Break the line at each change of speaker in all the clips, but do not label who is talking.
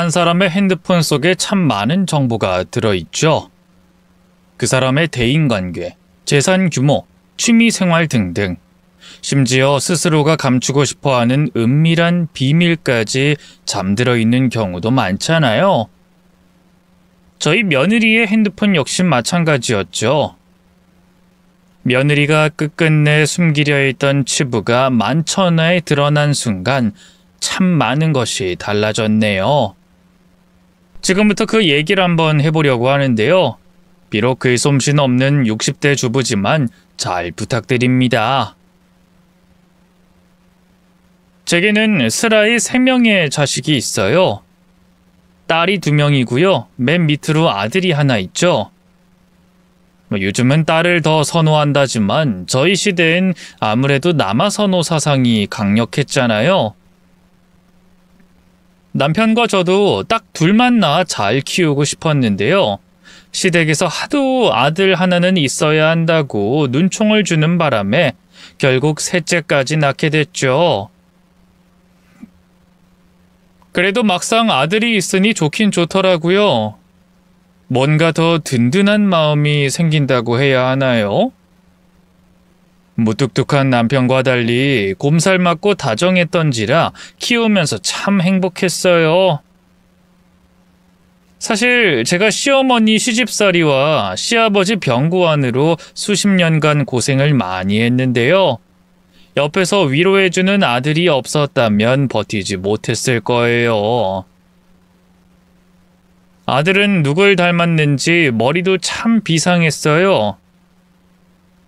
한 사람의 핸드폰 속에 참 많은 정보가 들어있죠. 그 사람의 대인관계, 재산 규모, 취미생활 등등. 심지어 스스로가 감추고 싶어하는 은밀한 비밀까지 잠들어 있는 경우도 많잖아요. 저희 며느리의 핸드폰 역시 마찬가지였죠. 며느리가 끝끝내 숨기려 했던 치부가 만천하에 드러난 순간 참 많은 것이 달라졌네요. 지금부터 그 얘기를 한번 해보려고 하는데요. 비록 글솜씨 없는 60대 주부지만 잘 부탁드립니다. 제게는 슬아이 3명의 자식이 있어요. 딸이 2명이고요. 맨 밑으로 아들이 하나 있죠. 요즘은 딸을 더 선호한다지만 저희 시대엔 아무래도 남아선호 사상이 강력했잖아요. 남편과 저도 딱 둘만 낳아 잘 키우고 싶었는데요. 시댁에서 하도 아들 하나는 있어야 한다고 눈총을 주는 바람에 결국 셋째까지 낳게 됐죠. 그래도 막상 아들이 있으니 좋긴 좋더라고요. 뭔가 더 든든한 마음이 생긴다고 해야 하나요? 무뚝뚝한 남편과 달리 곰살 맞고 다정했던지라 키우면서 참 행복했어요. 사실 제가 시어머니 시집살이와 시아버지 병구안으로 수십 년간 고생을 많이 했는데요. 옆에서 위로해주는 아들이 없었다면 버티지 못했을 거예요. 아들은 누굴 닮았는지 머리도 참 비상했어요.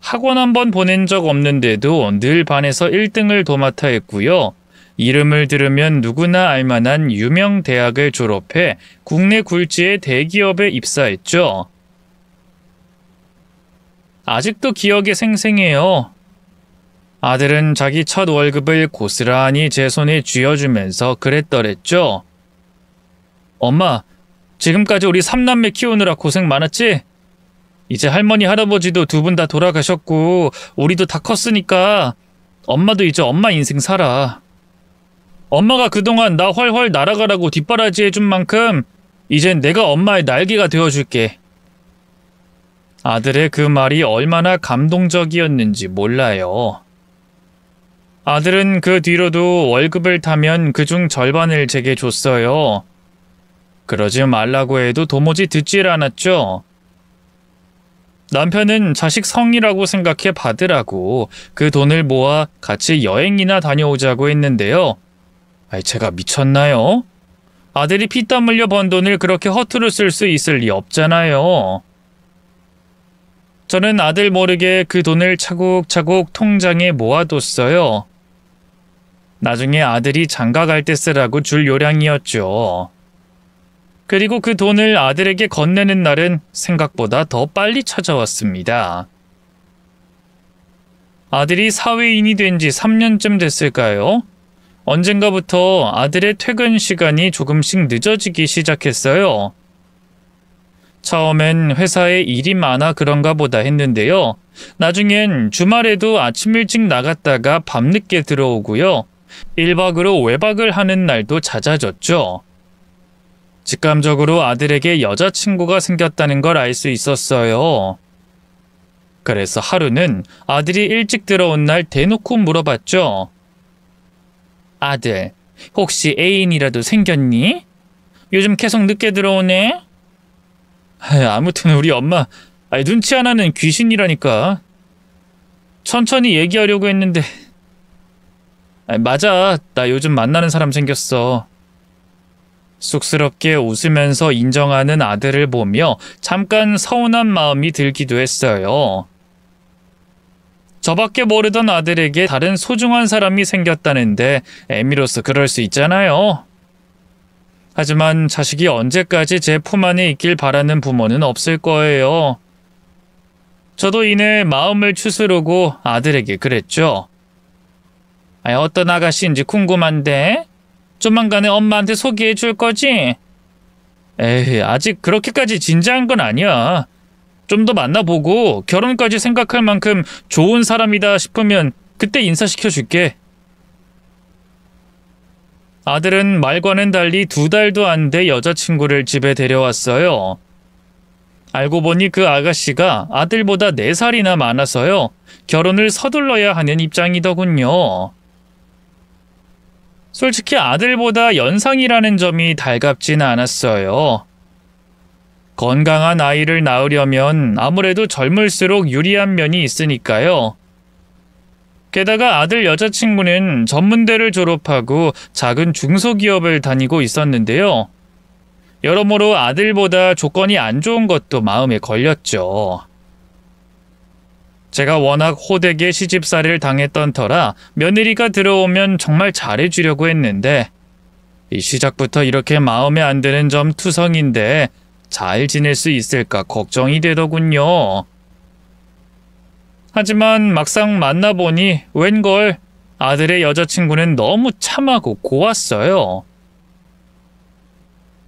학원 한번 보낸 적 없는데도 늘 반에서 1등을 도맡아 했고요. 이름을 들으면 누구나 알만한 유명 대학을 졸업해 국내 굴지의 대기업에 입사했죠. 아직도 기억에 생생해요. 아들은 자기 첫 월급을 고스란히 제 손에 쥐어주면서 그랬더랬죠. 엄마, 지금까지 우리 3남매 키우느라 고생 많았지? 이제 할머니, 할아버지도 2분 다 돌아가셨고 우리도 다 컸으니까 엄마도 이제 엄마 인생 살아. 엄마가 그동안 나 훨훨 날아가라고 뒷바라지 해준 만큼 이젠 내가 엄마의 날개가 되어줄게. 아들의 그 말이 얼마나 감동적이었는지 몰라요. 아들은 그 뒤로도 월급을 타면 그중 절반을 제게 줬어요. 그러지 말라고 해도 도무지 듣질 않았죠. 남편은 자식 성이라고 생각해 받으라고 그 돈을 모아 같이 여행이나 다녀오자고 했는데요. 제가 미쳤나요? 아들이 피땀 흘려 번 돈을 그렇게 허투루 쓸 수 있을 리 없잖아요. 저는 아들 모르게 그 돈을 차곡차곡 통장에 모아뒀어요. 나중에 아들이 장가 갈 때 쓰라고 줄 요량이었죠. 그리고 그 돈을 아들에게 건네는 날은 생각보다 더 빨리 찾아왔습니다. 아들이 사회인이 된 지 3년쯤 됐을까요? 언젠가부터 아들의 퇴근 시간이 조금씩 늦어지기 시작했어요. 처음엔 회사에 일이 많아 그런가 보다 했는데요. 나중엔 주말에도 아침 일찍 나갔다가 밤늦게 들어오고요. 1박으로 외박을 하는 날도 잦아졌죠. 직감적으로 아들에게 여자친구가 생겼다는 걸 알 수 있었어요. 그래서 하루는 아들이 일찍 들어온 날 대놓고 물어봤죠. 아들, 혹시 애인이라도 생겼니? 요즘 계속 늦게 들어오네? 아무튼 우리 엄마 눈치 하나는 귀신이라니까. 천천히 얘기하려고 했는데 맞아, 나 요즘 만나는 사람 생겼어. 쑥스럽게 웃으면서 인정하는 아들을 보며 잠깐 서운한 마음이 들기도 했어요. 저밖에 모르던 아들에게 다른 소중한 사람이 생겼다는데 애미로서 그럴 수 있잖아요. 하지만 자식이 언제까지 제 품 안에 있길 바라는 부모는 없을 거예요. 저도 이내 마음을 추스르고 아들에게 그랬죠. 어떤 아가씨인지 궁금한데 조만간에 엄마한테 소개해 줄 거지? 에이, 아직 그렇게까지 진지한 건 아니야. 좀 더 만나보고 결혼까지 생각할 만큼 좋은 사람이다 싶으면 그때 인사시켜 줄게. 아들은 말과는 달리 2달도 안 돼 여자친구를 집에 데려왔어요. 알고 보니 그 아가씨가 아들보다 4살이나 많아서요. 결혼을 서둘러야 하는 입장이더군요. 솔직히 아들보다 연상이라는 점이 달갑진 않았어요. 건강한 아이를 낳으려면 아무래도 젊을수록 유리한 면이 있으니까요. 게다가 아들 여자친구는 전문대를 졸업하고 작은 중소기업을 다니고 있었는데요. 여러모로 아들보다 조건이 안 좋은 것도 마음에 걸렸죠. 제가 워낙 호되게 시집살이를 당했던 터라 며느리가 들어오면 정말 잘해주려고 했는데 이 시작부터 이렇게 마음에 안 드는 점 투성인데 잘 지낼 수 있을까 걱정이 되더군요. 하지만 막상 만나보니 웬걸 아들의 여자친구는 너무 참하고 고왔어요.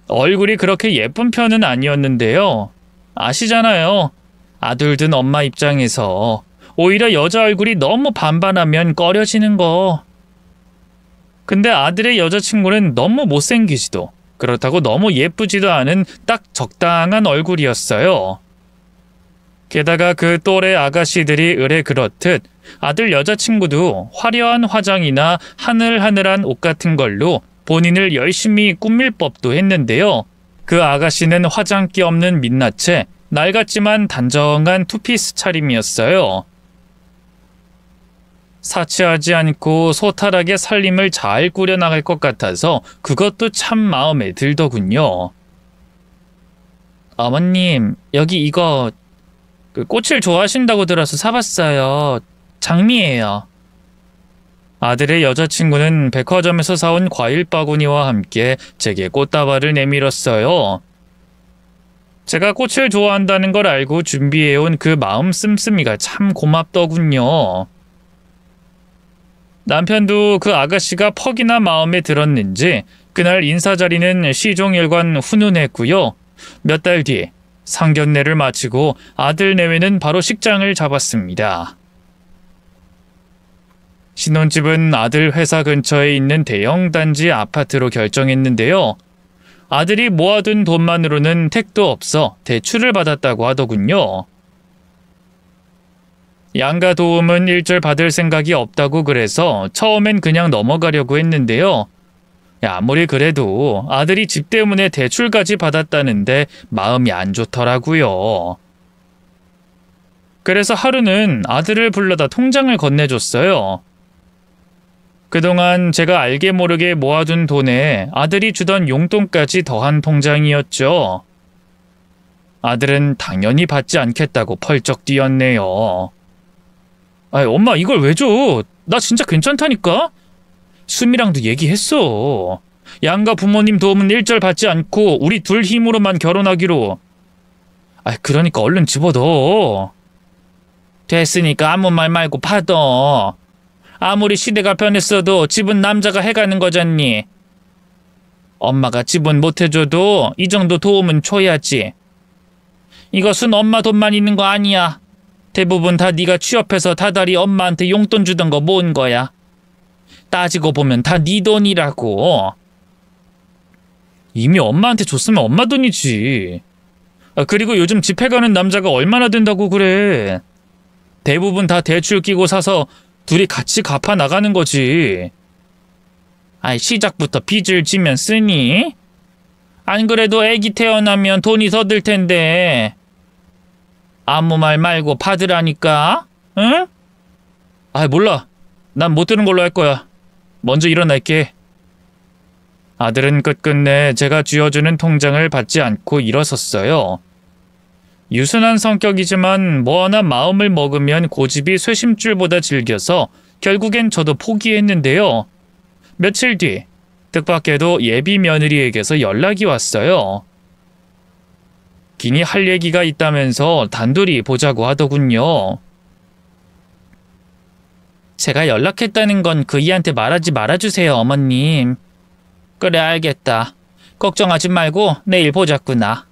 얼굴이 그렇게 예쁜 편은 아니었는데요. 아시잖아요. 아들 둔 엄마 입장에서 오히려 여자 얼굴이 너무 반반하면 꺼려지는 거. 근데 아들의 여자친구는 너무 못생기지도 그렇다고 너무 예쁘지도 않은 딱 적당한 얼굴이었어요. 게다가 그 또래 아가씨들이 의뢰 그렇듯 아들 여자친구도 화려한 화장이나 하늘하늘한 옷 같은 걸로 본인을 열심히 꾸밀 법도 했는데요. 그 아가씨는 화장기 없는 민낯에 낡았지만 단정한 투피스 차림이었어요. 사치하지 않고 소탈하게 살림을 잘 꾸려나갈 것 같아서 그것도 참 마음에 들더군요. 어머님, 여기 이거 꽃을 좋아하신다고 들어서 사봤어요. 장미예요. 아들의 여자친구는 백화점에서 사온 과일 바구니와 함께 제게 꽃다발을 내밀었어요. 제가 꽃을 좋아한다는 걸 알고 준비해온 그 마음 씀씀이가 참 고맙더군요. 남편도 그 아가씨가 퍽이나 마음에 들었는지 그날 인사자리는 시종일관 훈훈했고요. 몇 달 뒤 상견례를 마치고 아들 내외는 바로 식장을 잡았습니다. 신혼집은 아들 회사 근처에 있는 대형 단지 아파트로 결정했는데요. 아들이 모아둔 돈만으로는 택도 없어 대출을 받았다고 하더군요. 양가 도움은 일절 받을 생각이 없다고 그래서 처음엔 그냥 넘어가려고 했는데요. 아무리 그래도 아들이 집 때문에 대출까지 받았다는데 마음이 안 좋더라고요. 그래서 하루는 아들을 불러다 통장을 건네줬어요. 그동안 제가 알게 모르게 모아둔 돈에 아들이 주던 용돈까지 더한 통장이었죠. 아들은 당연히 받지 않겠다고 펄쩍 뛰었네요. 엄마 이걸 왜 줘? 나 진짜 괜찮다니까? 수미랑도 얘기했어. 양가 부모님 도움은 일절 받지 않고 우리 둘 힘으로만 결혼하기로. 그러니까 얼른 집어넣어. 됐으니까 아무 말 말고 받아. 아무리 시대가 변했어도 집은 남자가 해가는 거잖니. 엄마가 집은 못해줘도 이 정도 도움은 줘야지. 이것은 엄마 돈만 있는 거 아니야. 대부분 다 네가 취업해서 다달이 엄마한테 용돈 주던 거 모은 거야. 따지고 보면 다 네 돈이라고. 이미 엄마한테 줬으면 엄마 돈이지. 그리고 요즘 집회 가는 남자가 얼마나 된다고 그래. 대부분 다 대출 끼고 사서 둘이 같이 갚아 나가는 거지. 시작부터 빚을 지면 쓰니? 안 그래도 애기 태어나면 돈이 더 들 텐데. 아무 말 말고 받으라니까. 응? 몰라. 난 못 들은 걸로 할 거야. 먼저 일어날게. 아들은 끝끝내 제가 쥐어주는 통장을 받지 않고 일어섰어요. 유순한 성격이지만 뭐 하나 마음을 먹으면 고집이 쇠심줄보다 질겨서 결국엔 저도 포기했는데요. 며칠 뒤 뜻밖에도 예비 며느리에게서 연락이 왔어요. 기니 할 얘기가 있다면서 단둘이 보자고 하더군요. 제가 연락했다는 건 그이한테 말하지 말아주세요, 어머님. 그래, 알겠다. 걱정하지 말고 내일 보자꾸나.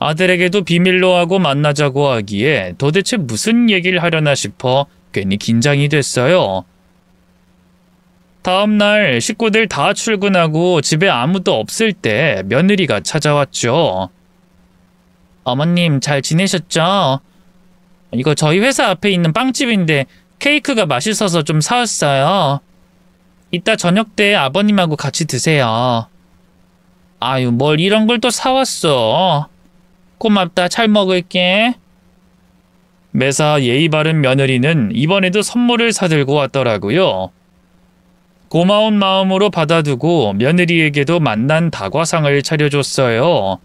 아들에게도 비밀로 하고 만나자고 하기에 도대체 무슨 얘기를 하려나 싶어 괜히 긴장이 됐어요. 다음 날 식구들 다 출근하고 집에 아무도 없을 때 며느리가 찾아왔죠. 어머님 잘 지내셨죠? 이거 저희 회사 앞에 있는 빵집인데 케이크가 맛있어서 좀 사왔어요. 이따 저녁 때 아버님하고 같이 드세요. 아유, 뭘 이런 걸 또 사왔어. 고맙다, 잘 먹을게. 매사 예의 바른 며느리는 이번에도 선물을 사들고 왔더라고요. 고마운 마음으로 받아두고 며느리에게도 맛난 다과상을 차려줬어요.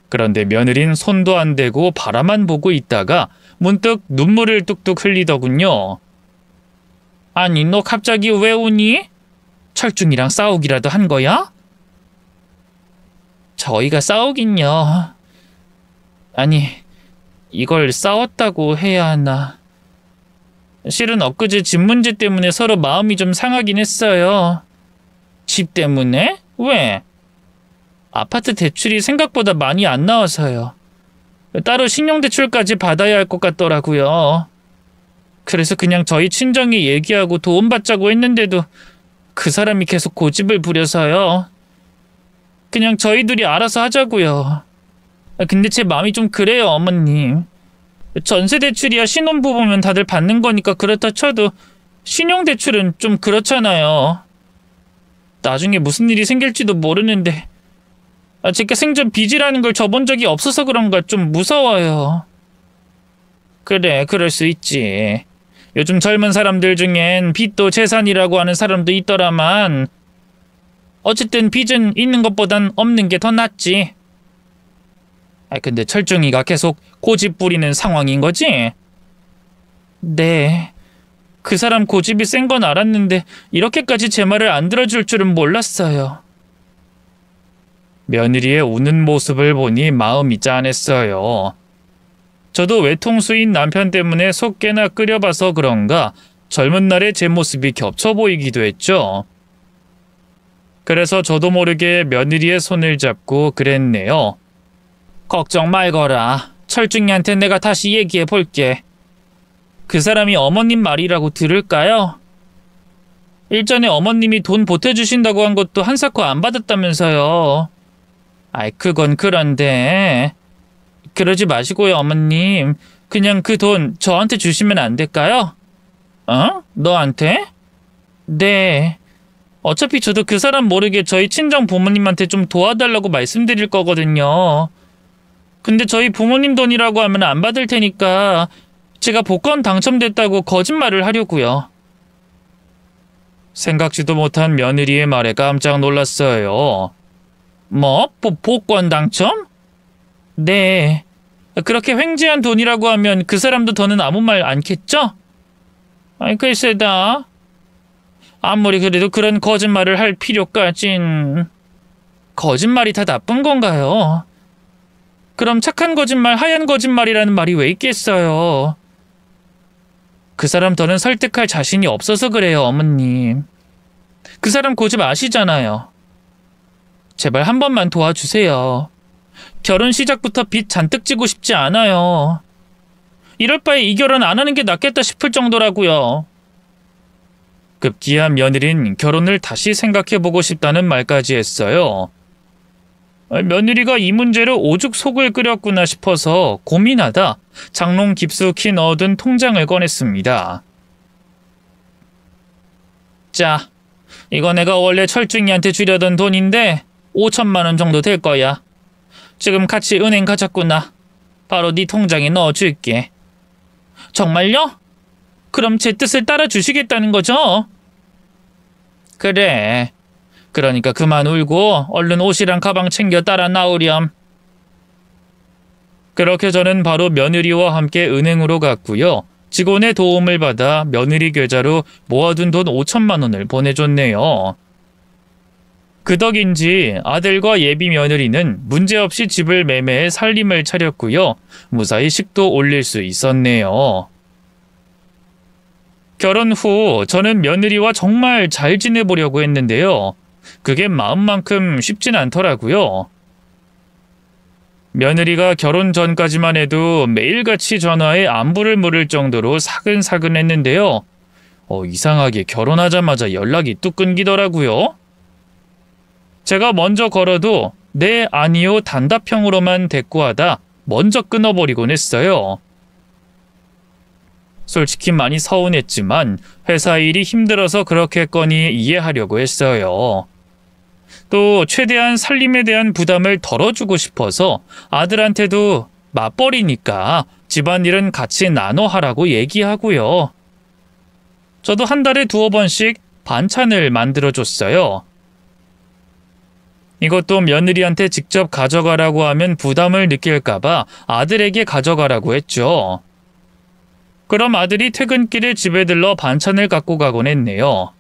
그런데 며느린 손도 안 대고 바라만 보고 있다가 문득 눈물을 뚝뚝 흘리더군요. 아니, 너 갑자기 왜 우니? 철중이랑 싸우기라도 한 거야? 저희가 싸우긴요. 아니, 이걸 싸웠다고 해야 하나. 실은 엊그제 집 문제 때문에 서로 마음이 좀 상하긴 했어요. 집 때문에? 왜? 아파트 대출이 생각보다 많이 안 나와서요. 따로 신용대출까지 받아야 할 것 같더라고요. 그래서 그냥 저희 친정이 얘기하고 도움받자고 했는데도 그 사람이 계속 고집을 부려서요. 그냥 저희 둘이 알아서 하자고요. 근데 제 마음이 좀 그래요, 어머님. 전세대출이야 신혼부부면 다들 받는 거니까 그렇다 쳐도 신용대출은 좀 그렇잖아요. 나중에 무슨 일이 생길지도 모르는데 제가 생전 빚이라는 걸 져본 적이 없어서 그런가 좀 무서워요. 그래, 그럴 수 있지. 요즘 젊은 사람들 중엔 빚도 재산이라고 하는 사람도 있더라만 어쨌든 빚은 있는 것보단 없는 게 더 낫지. 근데 철중이가 계속 고집 부리는 상황인 거지? 네. 그 사람 고집이 센 건 알았는데 이렇게까지 제 말을 안 들어줄 줄은 몰랐어요. 며느리의 우는 모습을 보니 마음이 짠했어요. 저도 외통수인 남편 때문에 속 꽤나 끓여봐서 그런가 젊은 날의 제 모습이 겹쳐 보이기도 했죠. 그래서 저도 모르게 며느리의 손을 잡고 그랬네요. 걱정 말거라. 철중이한테 내가 다시 얘기해 볼게. 그 사람이 어머님 말이라고 들을까요? 일전에 어머님이 돈 보태주신다고 한 것도 한사코 안 받았다면서요. 그건 그런데. 그러지 마시고요, 어머님. 그냥 그 돈 저한테 주시면 안 될까요? 너한테? 네. 어차피 저도 그 사람 모르게 저희 친정 부모님한테 좀 도와달라고 말씀드릴 거거든요. 근데 저희 부모님 돈이라고 하면 안 받을 테니까 제가 복권 당첨됐다고 거짓말을 하려고요. 생각지도 못한 며느리의 말에 깜짝 놀랐어요. 뭐? 복권 당첨? 네. 그렇게 횡재한 돈이라고 하면 그 사람도 더는 아무 말 않겠죠? 글쎄다. 아무리 그래도 그런 거짓말을 할 필요까진. 거짓말이 다 나쁜 건가요? 그럼 착한 거짓말, 하얀 거짓말이라는 말이 왜 있겠어요? 그 사람 더는 설득할 자신이 없어서 그래요, 어머님. 그 사람 고집 아시잖아요. 제발 한 번만 도와주세요. 결혼 시작부터 빚 잔뜩 지고 싶지 않아요. 이럴 바에 이 결혼 안 하는 게 낫겠다 싶을 정도라고요. 급기야 며느린 결혼을 다시 생각해보고 싶다는 말까지 했어요. 며느리가 이 문제로 오죽 속을 끓였구나 싶어서 고민하다 장롱 깊숙이 넣어둔 통장을 꺼냈습니다. 자, 이거 내가 원래 철중이한테 주려던 돈인데 5천만 원 정도 될 거야. 지금 같이 은행 가자꾸나. 바로 네 통장에 넣어줄게. 정말요? 그럼 제 뜻을 따라 주시겠다는 거죠? 그래. 그러니까 그만 울고 얼른 옷이랑 가방 챙겨 따라 나오렴. 그렇게 저는 바로 며느리와 함께 은행으로 갔고요. 직원의 도움을 받아 며느리 계좌로 모아둔 돈 5천만 원을 보내줬네요. 그 덕인지 아들과 예비 며느리는 문제없이 집을 매매해 살림을 차렸고요. 무사히 식도 올릴 수 있었네요. 결혼 후 저는 며느리와 정말 잘 지내보려고 했는데요. 그게 마음만큼 쉽진 않더라고요. 며느리가 결혼 전까지만 해도 매일같이 전화해 안부를 물을 정도로 사근사근했는데요. 이상하게 결혼하자마자 연락이 뚝 끊기더라고요. 제가 먼저 걸어도 네, 아니요 단답형으로만 대꾸하다 먼저 끊어버리곤 했어요. 솔직히 많이 서운했지만 회사 일이 힘들어서 그렇게 했거니 이해하려고 했어요. 또 최대한 살림에 대한 부담을 덜어주고 싶어서 아들한테도 맞벌이니까 집안일은 같이 나눠 하라고 얘기하고요. 저도 한 달에 2-3번씩 반찬을 만들어줬어요. 이것도 며느리한테 직접 가져가라고 하면 부담을 느낄까봐 아들에게 가져가라고 했죠. 그럼 아들이 퇴근길에 집에 들러 반찬을 갖고 가곤 했네요.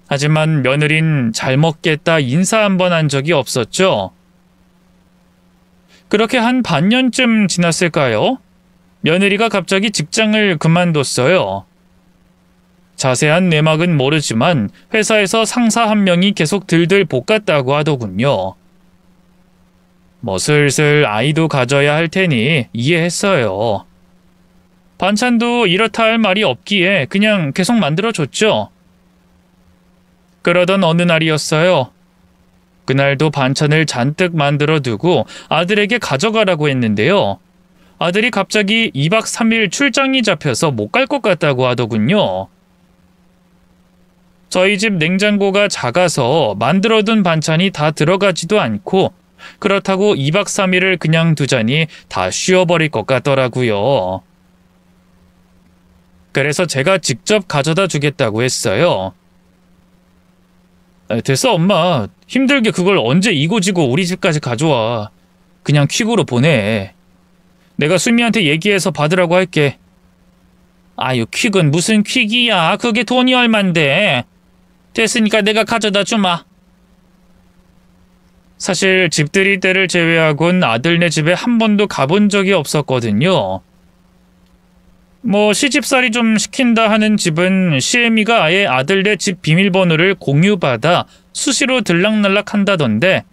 하지만 며느린 잘 먹겠다 인사 한 번 한 적이 없었죠. 그렇게 한 반년쯤 지났을까요? 며느리가 갑자기 직장을 그만뒀어요. 자세한 내막은 모르지만 회사에서 상사 한 명이 계속 들들 볶았다고 하더군요. 뭐 슬슬 아이도 가져야 할 테니 이해했어요. 반찬도 이렇다 할 말이 없기에 그냥 계속 만들어줬죠. 그러던 어느 날이었어요. 그날도 반찬을 잔뜩 만들어 두고 아들에게 가져가라고 했는데요. 아들이 갑자기 2박 3일 출장이 잡혀서 못 갈 것 같다고 하더군요. 저희 집 냉장고가 작아서 만들어둔 반찬이 다 들어가지도 않고 그렇다고 2박 3일을 그냥 두자니 다 쉬어버릴 것 같더라고요. 그래서 제가 직접 가져다 주겠다고 했어요. 됐어 엄마. 힘들게 그걸 언제 이고지고 우리 집까지 가져와. 그냥 퀵으로 보내. 내가 수미한테 얘기해서 받으라고 할게. 아유 퀵은 무슨 퀵이야. 그게 돈이 얼만데. 됐으니까 내가 가져다 주마. 사실 집들이 때를 제외하곤 아들네 집에 한 번도 가본 적이 없었거든요. 뭐 시집살이 좀 시킨다 하는 집은 시애미가 아예 아들네 집 비밀번호를 공유받아 수시로 들락날락 한다던데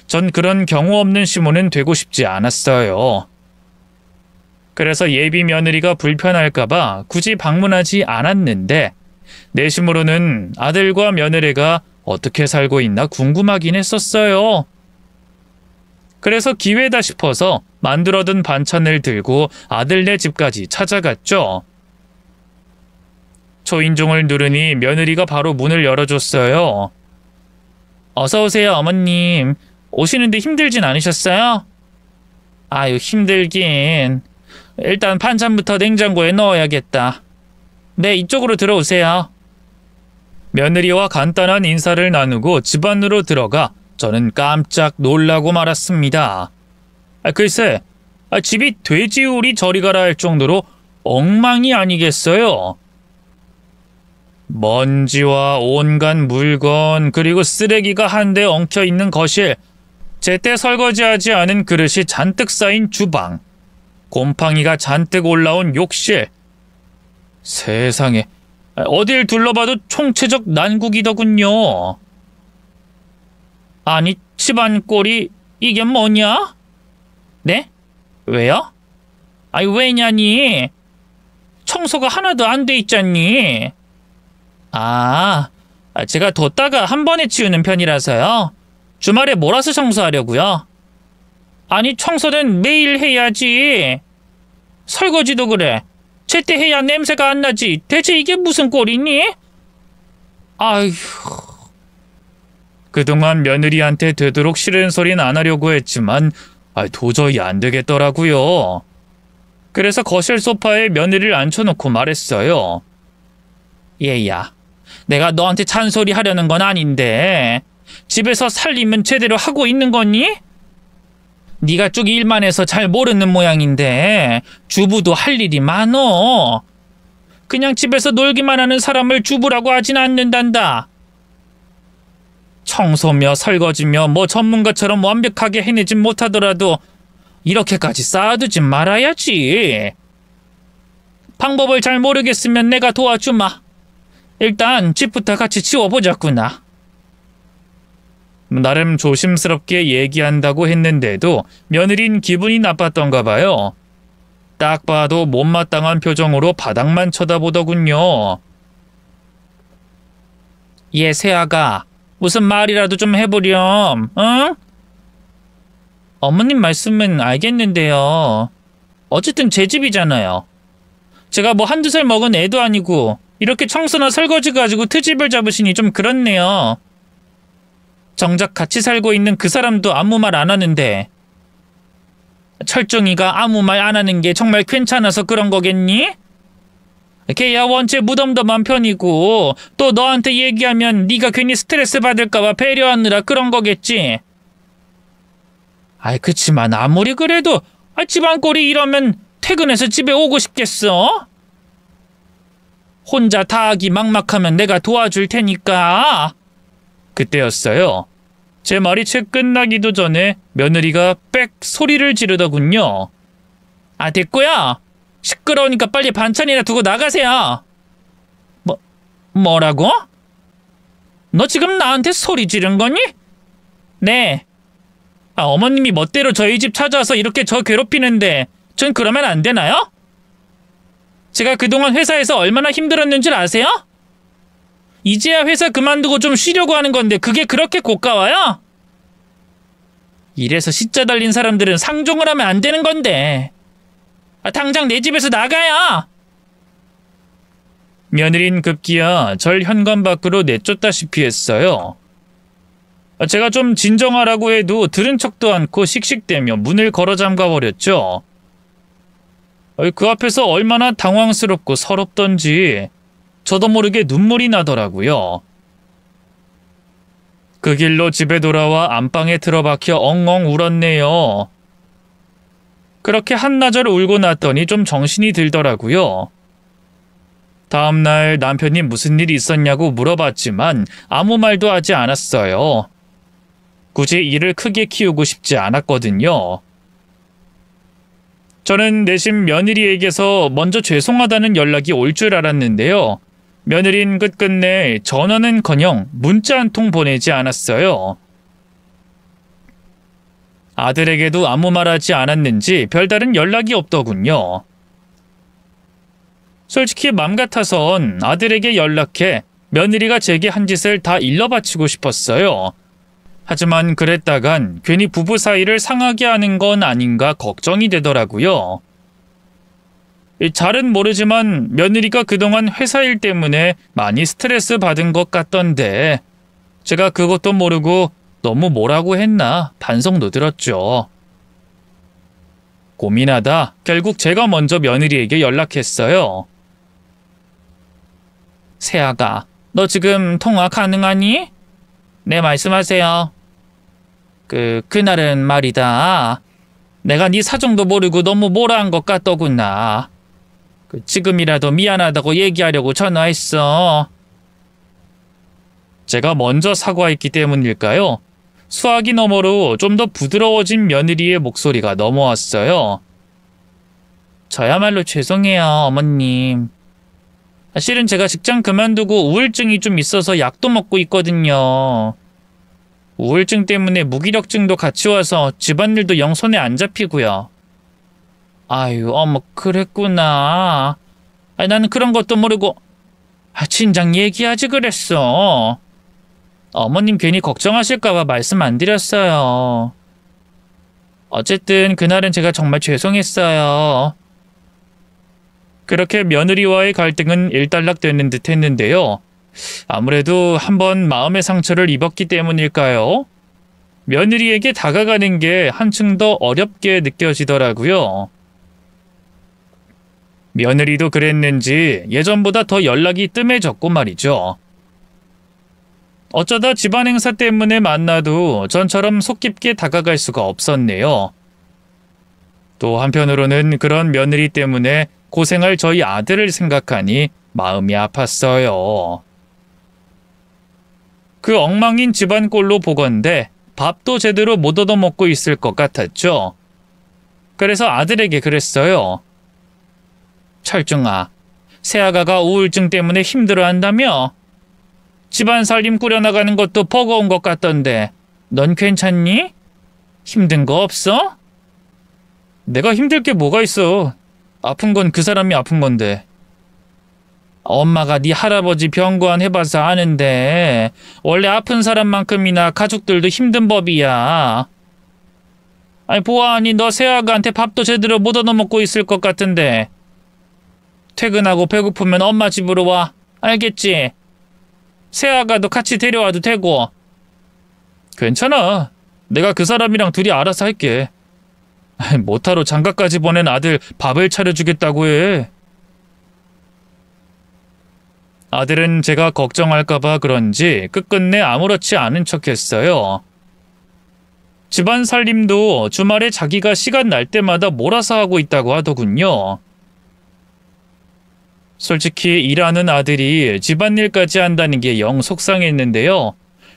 전 그런 경우 없는 시모는 되고 싶지 않았어요. 그래서 예비 며느리가 불편할까봐 굳이 방문하지 않았는데 내심으로는 아들과 며느리가 어떻게 살고 있나 궁금하긴 했었어요. 그래서 기회다 싶어서 만들어둔 반찬을 들고 아들네 집까지 찾아갔죠. 초인종을 누르니 며느리가 바로 문을 열어줬어요. 어서 오세요 어머님. 오시는데 힘들진 않으셨어요? 아유 힘들긴. 일단 반찬부터 냉장고에 넣어야겠다. 네 이쪽으로 들어오세요. 며느리와 간단한 인사를 나누고 집 안으로 들어가 저는 깜짝 놀라고 말았습니다. 글쎄, 집이 돼지우리 저리 가라 할 정도로 엉망이 아니겠어요? 먼지와 온갖 물건 그리고 쓰레기가 한데 엉켜있는 거실, 제때 설거지하지 않은 그릇이 잔뜩 쌓인 주방, 곰팡이가 잔뜩 올라온 욕실. 세상에, 어딜 둘러봐도 총체적 난국이더군요. 아니, 집안 꼴이 이게 뭐냐? 네? 왜요? 아니, 왜냐니? 청소가 하나도 안 돼 있잖니. 제가 뒀다가 한 번에 치우는 편이라서요. 주말에 몰아서 청소하려고요. 아니, 청소는 매일 해야지. 설거지도 그래. 제때 해야 냄새가 안 나지. 대체 이게 무슨 꼴이니? 아휴. 그동안 며느리한테 되도록 싫은 소리는 안 하려고 했지만 도저히 안 되겠더라고요. 그래서 거실 소파에 며느리를 앉혀놓고 말했어요. 얘야, 내가 너한테 잔소리 하려는 건 아닌데 집에서 살림은 제대로 하고 있는 거니? 네가 쭉 일만 해서 잘 모르는 모양인데 주부도 할 일이 많어. 그냥 집에서 놀기만 하는 사람을 주부라고 하진 않는단다. 청소며 설거지며 뭐 전문가처럼 완벽하게 해내진 못하더라도 이렇게까지 쌓아두진 말아야지. 방법을 잘 모르겠으면 내가 도와주마. 일단 집부터 같이 치워보자꾸나. 나름 조심스럽게 얘기한다고 했는데도 며느린 기분이 나빴던가 봐요. 딱 봐도 못마땅한 표정으로 바닥만 쳐다보더군요. 예, 새아가. 무슨 말이라도 좀 해보렴, 응? 어머님 말씀은 알겠는데요. 어쨌든 제 집이잖아요. 제가 뭐 한두 살 먹은 애도 아니고 이렇게 청소나 설거지 가지고 트집을 잡으시니 좀 그렇네요. 정작 같이 살고 있는 그 사람도 아무 말 안 하는데 철중이가 아무 말 안 하는 게 정말 괜찮아서 그런 거겠니? 걔야 원체 무덤덤한 편이고 또 너한테 얘기하면 네가 괜히 스트레스 받을까 봐 배려하느라 그런 거겠지. 아이 그치만 아무리 그래도 집안 꼴이 이러면 퇴근해서 집에 오고 싶겠어? 혼자 다 하기 막막하면 내가 도와줄 테니까. 그때였어요. 제 말이 채 끝나기도 전에 며느리가 빽 소리를 지르더군요. 아 됐고요. 시끄러우니까 빨리 반찬이나 두고 나가세요. 뭐라고? 너 지금 나한테 소리 지른 거니? 네. 어머님이 멋대로 저희 집 찾아와서 이렇게 저 괴롭히는데 전 그러면 안 되나요? 제가 그동안 회사에서 얼마나 힘들었는 줄 아세요? 이제야 회사 그만두고 좀 쉬려고 하는 건데 그게 그렇게 고가워요? 이래서 시자 달린 사람들은 상종을 하면 안 되는 건데. 당장 내 집에서 나가요! 며느린 급기야 절 현관 밖으로 내쫓다시피 했어요. 제가 좀 진정하라고 해도 들은 척도 않고 씩씩대며 문을 걸어 잠가버렸죠. 그 앞에서 얼마나 당황스럽고 서럽던지 저도 모르게 눈물이 나더라고요. 그 길로 집에 돌아와 안방에 틀어박혀 엉엉 울었네요. 그렇게 한나절 울고 났더니 좀 정신이 들더라고요. 다음날 남편이 무슨 일이 있었냐고 물어봤지만 아무 말도 하지 않았어요. 굳이 일을 크게 키우고 싶지 않았거든요. 저는 내심 며느리에게서 먼저 죄송하다는 연락이 올 줄 알았는데요. 며느린 끝끝내 전화는커녕 문자 한 통 보내지 않았어요. 아들에게도 아무 말하지 않았는지 별다른 연락이 없더군요. 솔직히 맘 같아선 아들에게 연락해 며느리가 제게 한 짓을 다 일러바치고 싶었어요. 하지만 그랬다간 괜히 부부 사이를 상하게 하는 건 아닌가 걱정이 되더라고요. 잘은 모르지만 며느리가 그동안 회사 일 때문에 많이 스트레스 받은 것 같던데 제가 그것도 모르고 너무 뭐라고 했나 반성도 들었죠. 고민하다 결국 제가 먼저 며느리에게 연락했어요. 새아가, 너 지금 통화 가능하니? 네, 말씀하세요. 그날은 말이다. 내가 네 사정도 모르고 너무 뭐라 한 것 같더구나. 지금이라도 미안하다고 얘기하려고 전화했어. 제가 먼저 사과했기 때문일까요? 수화기 너머로 좀 더 부드러워진 며느리의 목소리가 넘어왔어요. 저야말로 죄송해요, 어머님. 실은 제가 직장 그만두고 우울증이 좀 있어서 약도 먹고 있거든요. 우울증 때문에 무기력증도 같이 와서 집안일도 영 손에 안 잡히고요. 아유, 어머, 그랬구나. 나는 그런 것도 모르고 진작 얘기하지 그랬어. 어머님 괜히 걱정하실까봐 말씀 안 드렸어요. 어쨌든 그날은 제가 정말 죄송했어요. 그렇게 며느리와의 갈등은 일단락되는 듯 했는데요. 아무래도 한번 마음의 상처를 입었기 때문일까요? 며느리에게 다가가는 게 한층 더 어렵게 느껴지더라고요. 며느리도 그랬는지 예전보다 더 연락이 뜸해졌고 말이죠. 어쩌다 집안 행사 때문에 만나도 전처럼 속 깊게 다가갈 수가 없었네요. 또 한편으로는 그런 며느리 때문에 고생할 저희 아들을 생각하니 마음이 아팠어요. 그 엉망인 집안 꼴로 보건대 밥도 제대로 못 얻어먹고 있을 것 같았죠. 그래서 아들에게 그랬어요. 철중아, 새아가가 우울증 때문에 힘들어한다며? 집안 살림 꾸려나가는 것도 버거운 것 같던데 넌 괜찮니? 힘든 거 없어? 내가 힘들 게 뭐가 있어. 아픈 건 그 사람이 아픈 건데. 엄마가 네 할아버지 병고안 해봐서 아는데 원래 아픈 사람만큼이나 가족들도 힘든 법이야. 아니 보아하니 너 새아가한테 밥도 제대로 못 얻어먹고 있을 것 같은데. 퇴근하고 배고프면 엄마 집으로 와. 알겠지? 새아가도 같이 데려와도 되고. 괜찮아. 내가 그 사람이랑 둘이 알아서 할게. 모타로 장가까지 보낸 아들 밥을 차려주겠다고 해. 아들은 제가 걱정할까봐 그런지 끝끝내 아무렇지 않은 척했어요. 집안 살림도 주말에 자기가 시간 날 때마다 몰아서 하고 있다고 하더군요. 솔직히 일하는 아들이 집안일까지 한다는 게 영 속상했는데요.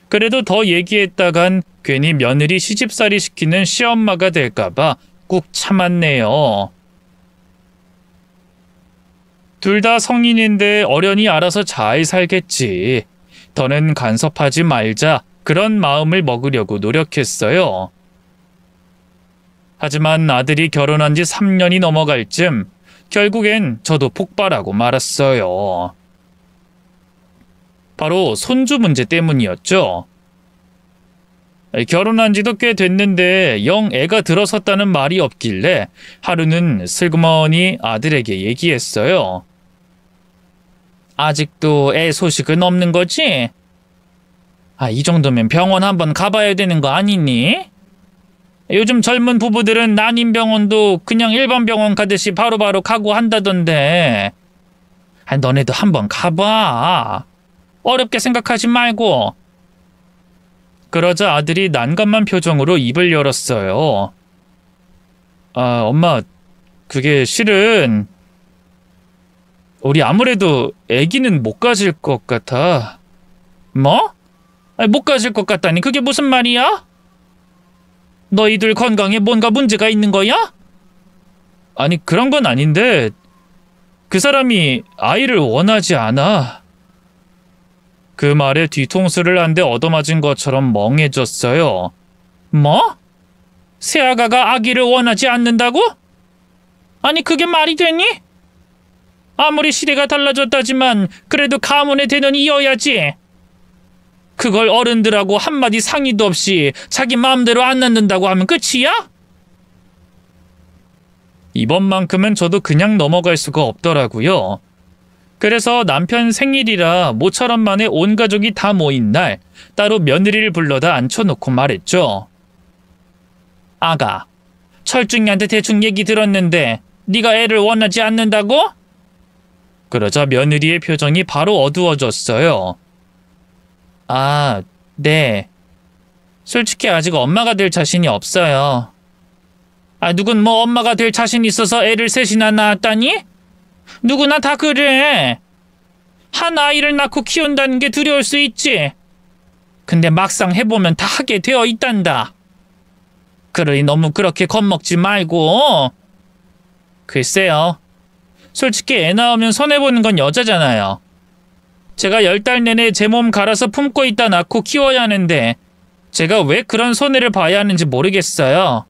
그래도 더 얘기했다간 괜히 며느리 시집살이 시키는 시엄마가 될까봐 꾹 참았네요. 둘 다 성인인데 어련히 알아서 잘 살겠지. 더는 간섭하지 말자. 그런 마음을 먹으려고 노력했어요. 하지만 아들이 결혼한 지 3년이 넘어갈 쯤 결국엔 저도 폭발하고 말았어요. 바로 손주 문제 때문이었죠. 결혼한 지도 꽤 됐는데 영 애가 들어섰다는 말이 없길래 하루는 슬그머니 아들에게 얘기했어요. 아직도 애 소식은 없는 거지? 이 정도면 병원 한번 가봐야 되는 거 아니니? 요즘 젊은 부부들은 난임병원도 그냥 일반 병원 가듯이 바로바로 가고 한다던데. 너네도 한번 가봐. 어렵게 생각하지 말고. 그러자 아들이 난감한 표정으로 입을 열었어요. 엄마, 그게 실은 우리 아무래도 아기는 못 가질 것 같아. 뭐? 못 가질 것 같다니 그게 무슨 말이야? 너희들 건강에 뭔가 문제가 있는 거야? 아니 그런 건 아닌데 그 사람이 아이를 원하지 않아. 그 말에 뒤통수를 한 대 얻어맞은 것처럼 멍해졌어요. 뭐? 새아가가 아기를 원하지 않는다고? 아니 그게 말이 되니? 아무리 시대가 달라졌다지만 그래도 가문의 대는 이어야지. 그걸 어른들하고 한마디 상의도 없이 자기 마음대로 안 낳는다고 하면 끝이야? 이번만큼은 저도 그냥 넘어갈 수가 없더라고요. 그래서 남편 생일이라 모처럼 만에 온 가족이 다 모인 날 따로 며느리를 불러다 앉혀놓고 말했죠. 아가, 철중이한테 대충 얘기 들었는데 네가 애를 원하지 않는다고? 그러자 며느리의 표정이 바로 어두워졌어요. 네. 솔직히 아직 엄마가 될 자신이 없어요. 누군 뭐 엄마가 될 자신 있어서 애를 셋이나 낳았다니? 누구나 다 그래. 한 아이를 낳고 키운다는 게 두려울 수 있지. 근데 막상 해보면 다 하게 되어 있단다. 그러니 너무 그렇게 겁먹지 말고. 글쎄요. 솔직히 애 낳으면 손해보는 건 여자잖아요. 제가 10달 내내 제 몸 갈아서 품고 있다 낳고 키워야 하는데 제가 왜 그런 손해를 봐야 하는지 모르겠어요.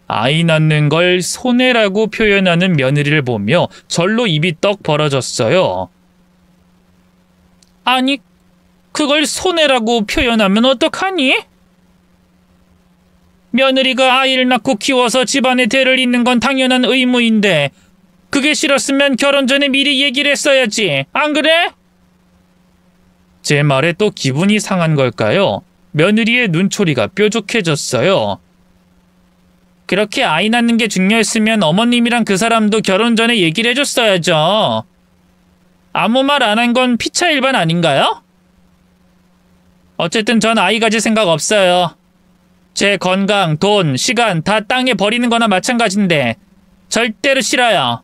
아이 낳는 걸 손해라고 표현하는 며느리를 보며 절로 입이 떡 벌어졌어요. 아니, 그걸 손해라고 표현하면 어떡하니? 며느리가 아이를 낳고 키워서 집안의 대를 잇는 건 당연한 의무인데 그게 싫었으면 결혼 전에 미리 얘기를 했어야지. 안 그래? 제 말에 또 기분이 상한 걸까요? 며느리의 눈초리가 뾰족해졌어요. 그렇게 아이 낳는 게 중요했으면 어머님이랑 그 사람도 결혼 전에 얘기를 해줬어야죠. 아무 말 안 한 건 피차 일반 아닌가요? 어쨌든 전 아이 가질 생각 없어요. 제 건강, 돈, 시간 다 땅에 버리는 거나 마찬가지인데 절대로 싫어요.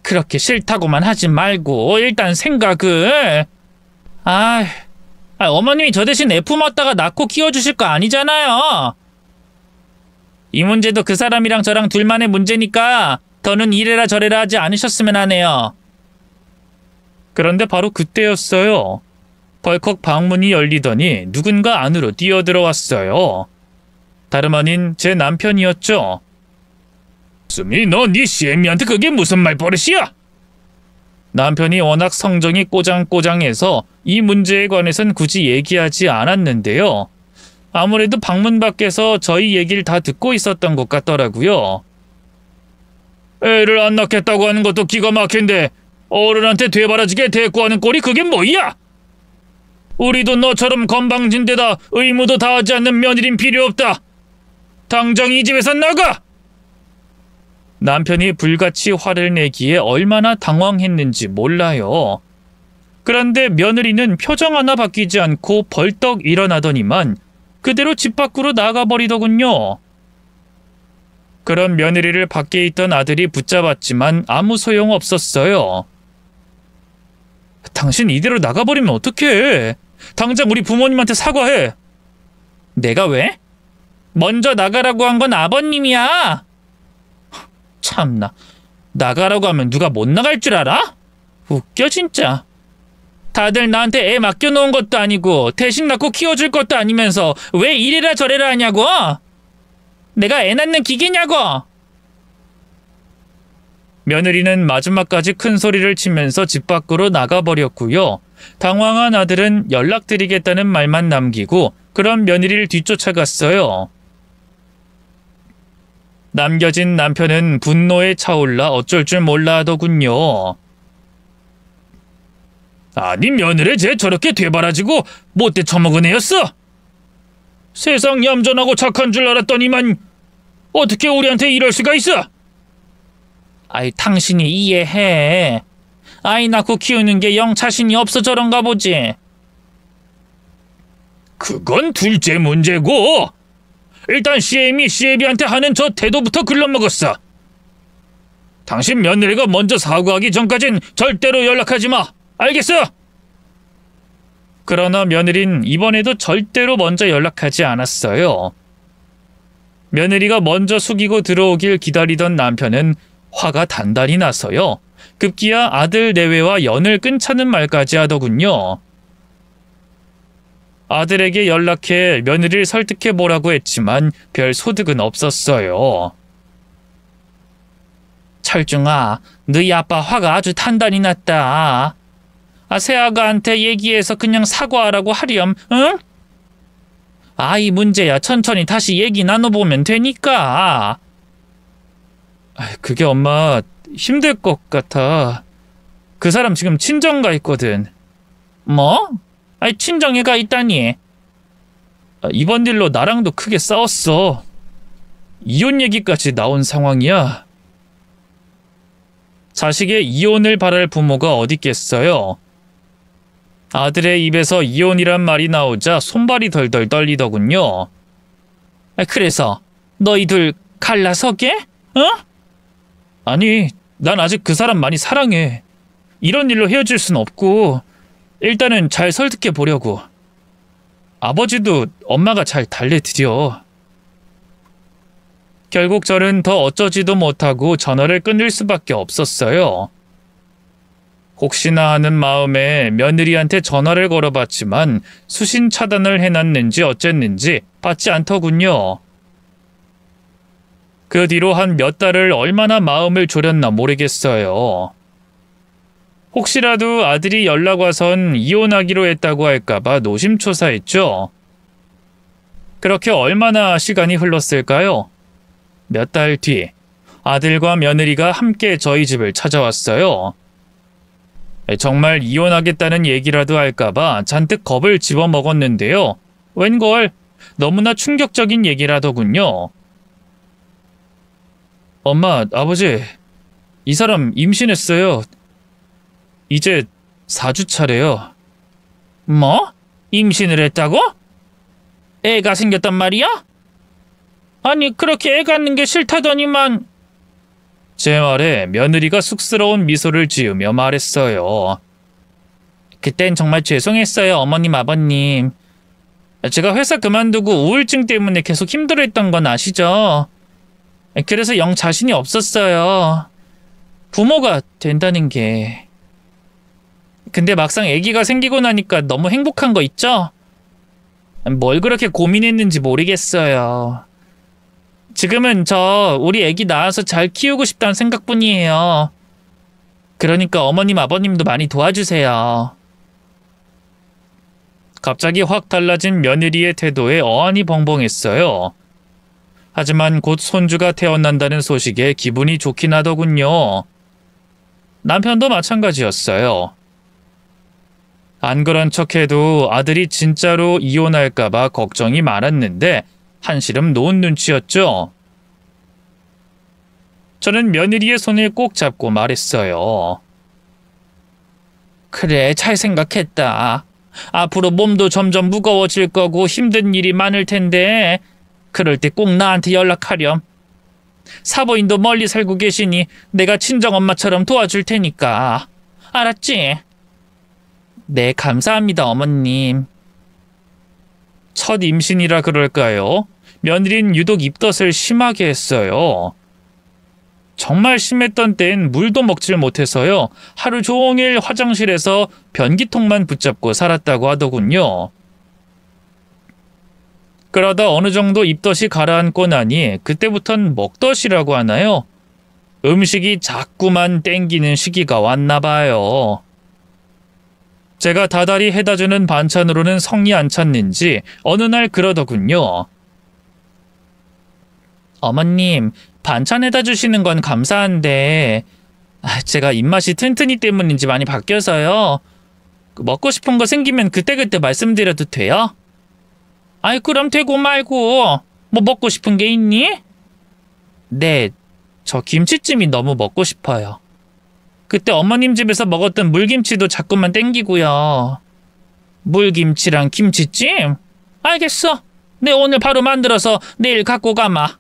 그렇게 싫다고만 하지 말고 일단 생각을. 어머님이 저 대신 애 품었다가 낳고 키워주실 거 아니잖아요. 이 문제도 그 사람이랑 저랑 둘만의 문제니까 더는 이래라 저래라 하지 않으셨으면 하네요. 그런데 바로 그때였어요. 벌컥 방문이 열리더니 누군가 안으로 뛰어들어왔어요. 다름 아닌 제 남편이었죠. 수미, 너 네 시애미한테 그게 무슨 말버릇이야? 남편이 워낙 성정이 꼬장꼬장해서 이 문제에 관해선 굳이 얘기하지 않았는데요. 아무래도 방문 밖에서 저희 얘기를 다 듣고 있었던 것 같더라고요. 애를 안 낳겠다고 하는 것도 기가 막힌데 어른한테 되바라지게 대꾸하는 꼴이 그게 뭐야? 우리도 너처럼 건방진데다 의무도 다하지 않는 며느린 필요 없다. 당장 이 집에서 나가! 남편이 불같이 화를 내기에 얼마나 당황했는지 몰라요. 그런데 며느리는 표정 하나 바뀌지 않고 벌떡 일어나더니만 그대로 집 밖으로 나가버리더군요. 그런 며느리를 밖에 있던 아들이 붙잡았지만 아무 소용없었어요. 당신 이대로 나가버리면 어떡해? 당장 우리 부모님한테 사과해. 내가 왜? 먼저 나가라고 한 건 아버님이야. 참나, 나가라고 하면 누가 못 나갈 줄 알아? 웃겨 진짜. 다들 나한테 애 맡겨놓은 것도 아니고 대신 낳고 키워줄 것도 아니면서 왜 이래라 저래라 하냐고? 내가 애 낳는 기계냐고? 며느리는 마지막까지 큰 소리를 치면서 집 밖으로 나가버렸고요. 당황한 아들은 연락드리겠다는 말만 남기고 그런 며느리를 뒤쫓아갔어요. 남겨진 남편은 분노에 차올라 어쩔 줄 몰라 하더군요. 아니 며느리 쟤 저렇게 되바라지고 못돼 처먹은 애였어? 세상 얌전하고 착한 줄 알았더니만 어떻게 우리한테 이럴 수가 있어? 아이 당신이 이해해. 아이 낳고 키우는 게 영 자신이 없어 저런가 보지. 그건 둘째 문제고 일단 시애비한테 하는 저 태도부터 글러먹었어. 당신 며느리가 먼저 사과하기 전까진 절대로 연락하지 마. 알겠어? 그러나 며느린 이번에도 절대로 먼저 연락하지 않았어요. 며느리가 먼저 숙이고 들어오길 기다리던 남편은 화가 단단히 나서요. 급기야 아들 내외와 연을 끊자는 말까지 하더군요. 아들에게 연락해 며느리를 설득해보라고 했지만 별 소득은 없었어요. 철중아, 너희 아빠 화가 아주 단단히 났다. 새아가한테 얘기해서 그냥 사과하라고 하렴, 응? 이 문제야 천천히 다시 얘기 나눠보면 되니까. 그게 엄마 힘들 것 같아. 그 사람 지금 친정가 있거든. 뭐? 친정애가 있다니. 이번 일로 나랑도 크게 싸웠어. 이혼 얘기까지 나온 상황이야. 자식의 이혼을 바랄 부모가 어딨겠어요. 아들의 입에서 이혼이란 말이 나오자 손발이 덜덜 떨리더군요. 그래서 너희들 갈라서게? 어? 아니, 난 아직 그 사람 많이 사랑해. 이런 일로 헤어질 순 없고 일단은 잘 설득해 보려고. 아버지도 엄마가 잘 달래드려. 결국 저는 더 어쩌지도 못하고 전화를 끊을 수밖에 없었어요. 혹시나 하는 마음에 며느리한테 전화를 걸어봤지만 수신 차단을 해놨는지 어쨌는지 받지 않더군요. 그 뒤로 한 몇 달을 얼마나 마음을 졸였나 모르겠어요. 혹시라도 아들이 연락 와선 이혼하기로 했다고 할까봐 노심초사했죠. 그렇게 얼마나 시간이 흘렀을까요? 몇 달 뒤 아들과 며느리가 함께 저희 집을 찾아왔어요. 정말 이혼하겠다는 얘기라도 할까봐 잔뜩 겁을 집어먹었는데요. 웬걸 너무나 충격적인 얘기라더군요. 엄마, 아버지, 이 사람 임신했어요. 이제 4주 차래요. 뭐? 임신을 했다고? 애가 생겼단 말이야? 아니 그렇게 애 갖는 게 싫다더니만. 제 말에 며느리가 쑥스러운 미소를 지으며 말했어요. 그땐 정말 죄송했어요, 어머님, 아버님. 제가 회사 그만두고 우울증 때문에 계속 힘들어했던 건 아시죠? 그래서 영 자신이 없었어요. 부모가 된다는 게. 근데 막상 아기가 생기고 나니까 너무 행복한 거 있죠? 뭘 그렇게 고민했는지 모르겠어요. 지금은 우리 애기 낳아서 잘 키우고 싶다는 생각뿐이에요. 그러니까 어머님, 아버님도 많이 도와주세요. 갑자기 확 달라진 며느리의 태도에 어안이 벙벙했어요. 하지만 곧 손주가 태어난다는 소식에 기분이 좋긴 하더군요. 남편도 마찬가지였어요. 안 그런 척해도 아들이 진짜로 이혼할까봐 걱정이 많았는데 한시름 놓은 눈치였죠. 저는 며느리의 손을 꼭 잡고 말했어요. 그래, 잘 생각했다. 앞으로 몸도 점점 무거워질 거고 힘든 일이 많을 텐데 그럴 때 꼭 나한테 연락하렴. 사부인도 멀리 살고 계시니 내가 친정엄마처럼 도와줄 테니까. 알았지? 네, 감사합니다, 어머님. 첫 임신이라 그럴까요? 며느린 유독 입덧을 심하게 했어요. 정말 심했던 때엔 물도 먹질 못해서요. 하루 종일 화장실에서 변기통만 붙잡고 살았다고 하더군요. 그러다 어느 정도 입덧이 가라앉고 나니 그때부턴 먹덧이라고 하나요? 음식이 자꾸만 땡기는 시기가 왔나 봐요. 제가 다달이 해다주는 반찬으로는 성이 안 찼는지 어느 날 그러더군요. 어머님, 반찬 해다 주시는 건 감사한데 제가 입맛이 튼튼이 때문인지 많이 바뀌어서요. 먹고 싶은 거 생기면 그때그때 말씀드려도 돼요? 아이, 그럼 되고 말고 뭐 먹고 싶은 게 있니? 네, 저 김치찜이 너무 먹고 싶어요. 그때 어머님 집에서 먹었던 물김치도 자꾸만 땡기고요. 물김치랑 김치찜? 알겠어. 내 오늘 바로 만들어서 내일 갖고 가마.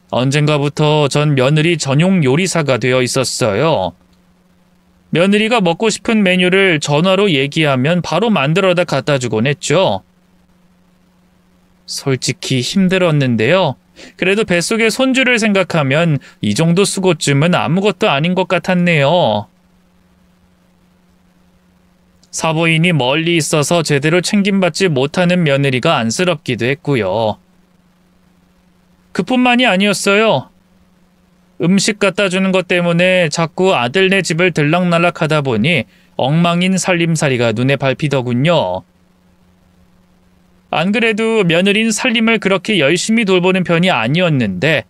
언젠가부터 전 며느리 전용 요리사가 되어 있었어요. 며느리가 먹고 싶은 메뉴를 전화로 얘기하면 바로 만들어다 갖다 주곤 했죠. 솔직히 힘들었는데요. 그래도 뱃속의 손주를 생각하면 이 정도 수고쯤은 아무것도 아닌 것 같았네요. 사부인이 멀리 있어서 제대로 챙김받지 못하는 며느리가 안쓰럽기도 했고요. 그뿐만이 아니었어요. 음식 갖다 주는 것 때문에 자꾸 아들네 집을 들락날락 하다 보니 엉망인 살림살이가 눈에 밟히더군요. 안 그래도 며느린 살림을 그렇게 열심히 돌보는 편이 아니었는데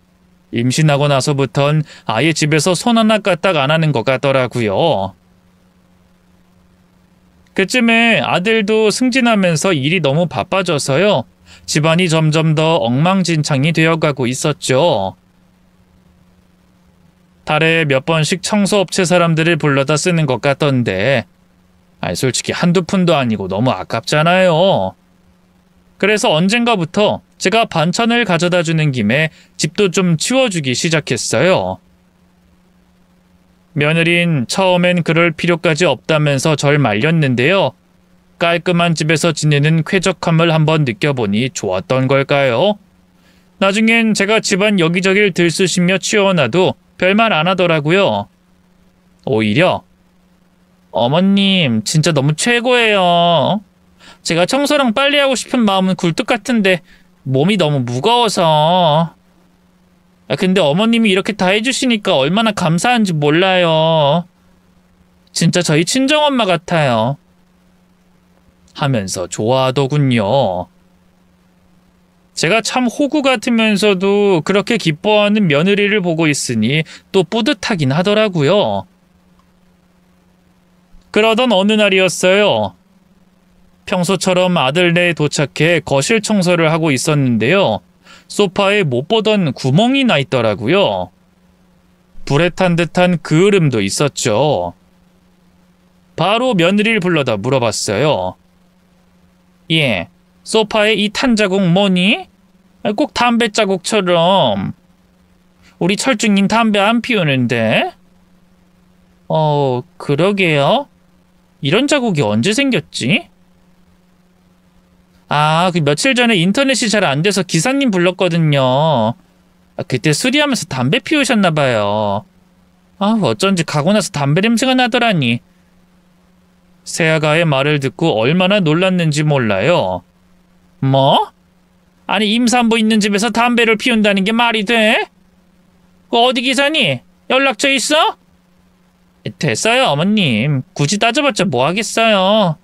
임신하고 나서부턴 아예 집에서 손 하나 까딱 안 하는 것 같더라고요. 그쯤에 아들도 승진하면서 일이 너무 바빠져서요. 집안이 점점 더 엉망진창이 되어가고 있었죠. 달에 몇 번씩 청소업체 사람들을 불러다 쓰는 것 같던데 솔직히 한두 푼도 아니고 너무 아깝잖아요. 그래서 언젠가부터 제가 반찬을 가져다 주는 김에 집도 좀 치워주기 시작했어요. 며느린 처음엔 그럴 필요까지 없다면서 절 말렸는데요. 깔끔한 집에서 지내는 쾌적함을 한번 느껴보니 좋았던 걸까요? 나중엔 제가 집안 여기저기를 들쑤시며 치워놔도 별말 안 하더라고요. 오히려 어머님 진짜 너무 최고예요. 제가 청소랑 빨래하고 싶은 마음은 굴뚝 같은데 몸이 너무 무거워서. 근데 어머님이 이렇게 다 해주시니까 얼마나 감사한지 몰라요. 진짜 저희 친정엄마 같아요. 하면서 좋아하더군요. 제가 참 호구 같으면서도 그렇게 기뻐하는 며느리를 보고 있으니 또 뿌듯하긴 하더라고요. 그러던 어느 날이었어요. 평소처럼 아들네 도착해 거실 청소를 하고 있었는데요. 소파에 못 보던 구멍이 나 있더라고요. 불에 탄 듯한 그을음도 있었죠. 바로 며느리를 불러다 물어봤어요. 예, 소파에 이 탄 자국 뭐니? 꼭 담배 자국처럼. 우리 철중님 담배 안 피우는데? 그러게요. 이런 자국이 언제 생겼지? 그 며칠 전에 인터넷이 잘 안 돼서 기사님 불렀거든요. 그때 수리하면서 담배 피우셨나봐요. 어쩐지 가고 나서 담배 냄새가 나더라니. 새아가의 말을 듣고 얼마나 놀랐는지 몰라요. 뭐? 아니 임산부 있는 집에서 담배를 피운다는 게 말이 돼? 어디 기사니? 연락처 있어? 됐어요 어머님. 굳이 따져봤자 뭐 하겠어요.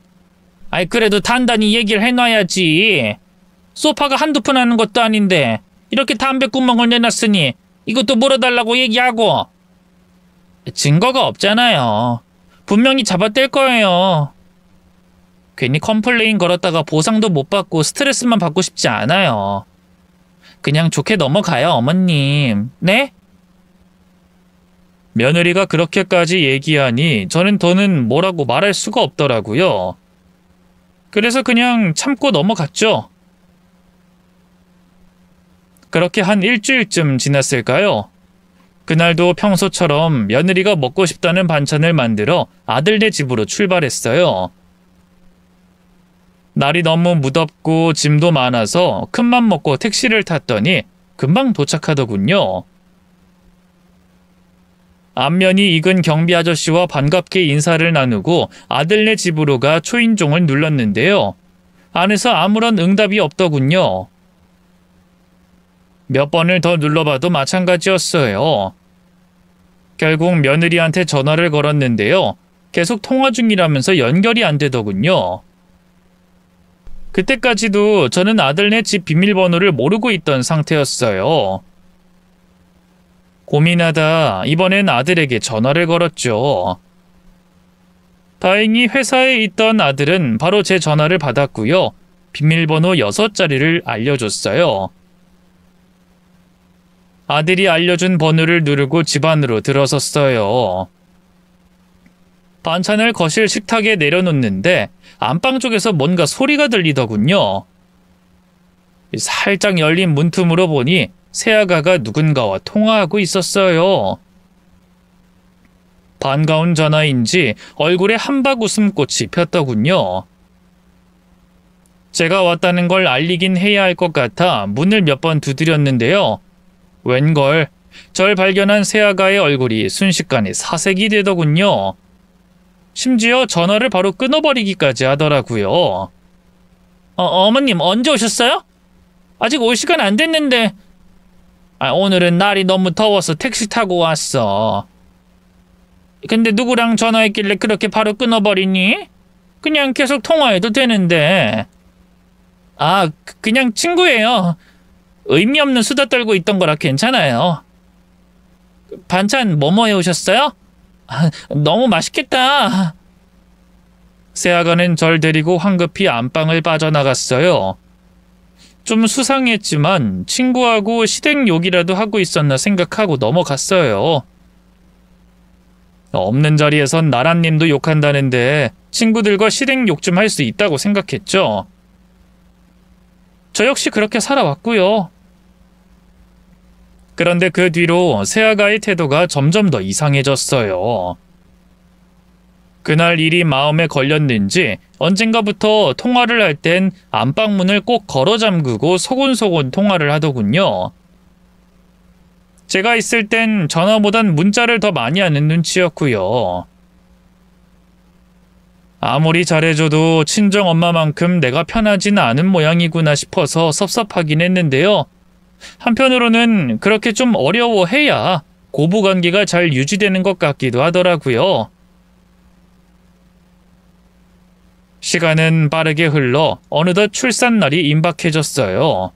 아이 그래도 단단히 얘기를 해놔야지. 소파가 한두 푼 하는 것도 아닌데 이렇게 담배 구멍을 내놨으니 이것도 물어달라고 얘기하고. 증거가 없잖아요. 분명히 잡아댈 거예요. 괜히 컴플레인 걸었다가 보상도 못 받고 스트레스만 받고 싶지 않아요. 그냥 좋게 넘어가요 어머님. 네? 며느리가 그렇게까지 얘기하니 저는 더는 뭐라고 말할 수가 없더라고요. 그래서 그냥 참고 넘어갔죠. 그렇게 한 일주일쯤 지났을까요? 그날도 평소처럼 며느리가 먹고 싶다는 반찬을 만들어 아들네 집으로 출발했어요. 날이 너무 무덥고 짐도 많아서 큰맘 먹고 택시를 탔더니 금방 도착하더군요. 안면이 익은 경비 아저씨와 반갑게 인사를 나누고 아들네 집으로 가 초인종을 눌렀는데요. 안에서 아무런 응답이 없더군요. 몇 번을 더 눌러봐도 마찬가지였어요. 결국 며느리한테 전화를 걸었는데요. 계속 통화 중이라면서 연결이 안 되더군요. 그때까지도 저는 아들네 집 비밀번호를 모르고 있던 상태였어요. 고민하다 이번엔 아들에게 전화를 걸었죠. 다행히 회사에 있던 아들은 바로 제 전화를 받았고요. 비밀번호 6자리를 알려줬어요. 아들이 알려준 번호를 누르고 집 안으로 들어섰어요. 반찬을 거실 식탁에 내려놓는데 안방 쪽에서 뭔가 소리가 들리더군요. 살짝 열린 문틈으로 보니 새아가가 누군가와 통화하고 있었어요. 반가운 전화인지 얼굴에 한박 웃음꽃이 폈더군요. 제가 왔다는 걸 알리긴 해야 할 것 같아 문을 몇 번 두드렸는데요. 웬걸, 절 발견한 새아가의 얼굴이 순식간에 사색이 되더군요. 심지어 전화를 바로 끊어버리기까지 하더라고요. 어머님 언제 오셨어요? 아직 올 시간 안 됐는데. 오늘은 날이 너무 더워서 택시 타고 왔어. 근데 누구랑 전화했길래 그렇게 바로 끊어버리니? 그냥 계속 통화해도 되는데. 그냥 친구예요. 의미 없는 수다 떨고 있던 거라 괜찮아요. 반찬 뭐뭐 해오셨어요? 너무 맛있겠다. 새아가는 절 데리고 황급히 안방을 빠져나갔어요. 좀 수상했지만 친구하고 시댁욕이라도 하고 있었나 생각하고 넘어갔어요. 없는 자리에선 나란님도 욕한다는데 친구들과 시댁욕 좀 할 수 있다고 생각했죠. 저 역시 그렇게 살아왔고요. 그런데 그 뒤로 새아가의 태도가 점점 더 이상해졌어요. 그날 일이 마음에 걸렸는지 언젠가부터 통화를 할 땐 안방문을 꼭 걸어 잠그고 소곤소곤 통화를 하더군요. 제가 있을 땐 전화보단 문자를 더 많이 하는 눈치였고요. 아무리 잘해줘도 친정엄마만큼 내가 편하진 않은 모양이구나 싶어서 섭섭하긴 했는데요. 한편으로는 그렇게 좀 어려워해야 고부관계가 잘 유지되는 것 같기도 하더라고요. 시간은 빠르게 흘러 어느덧 출산날이 임박해졌어요.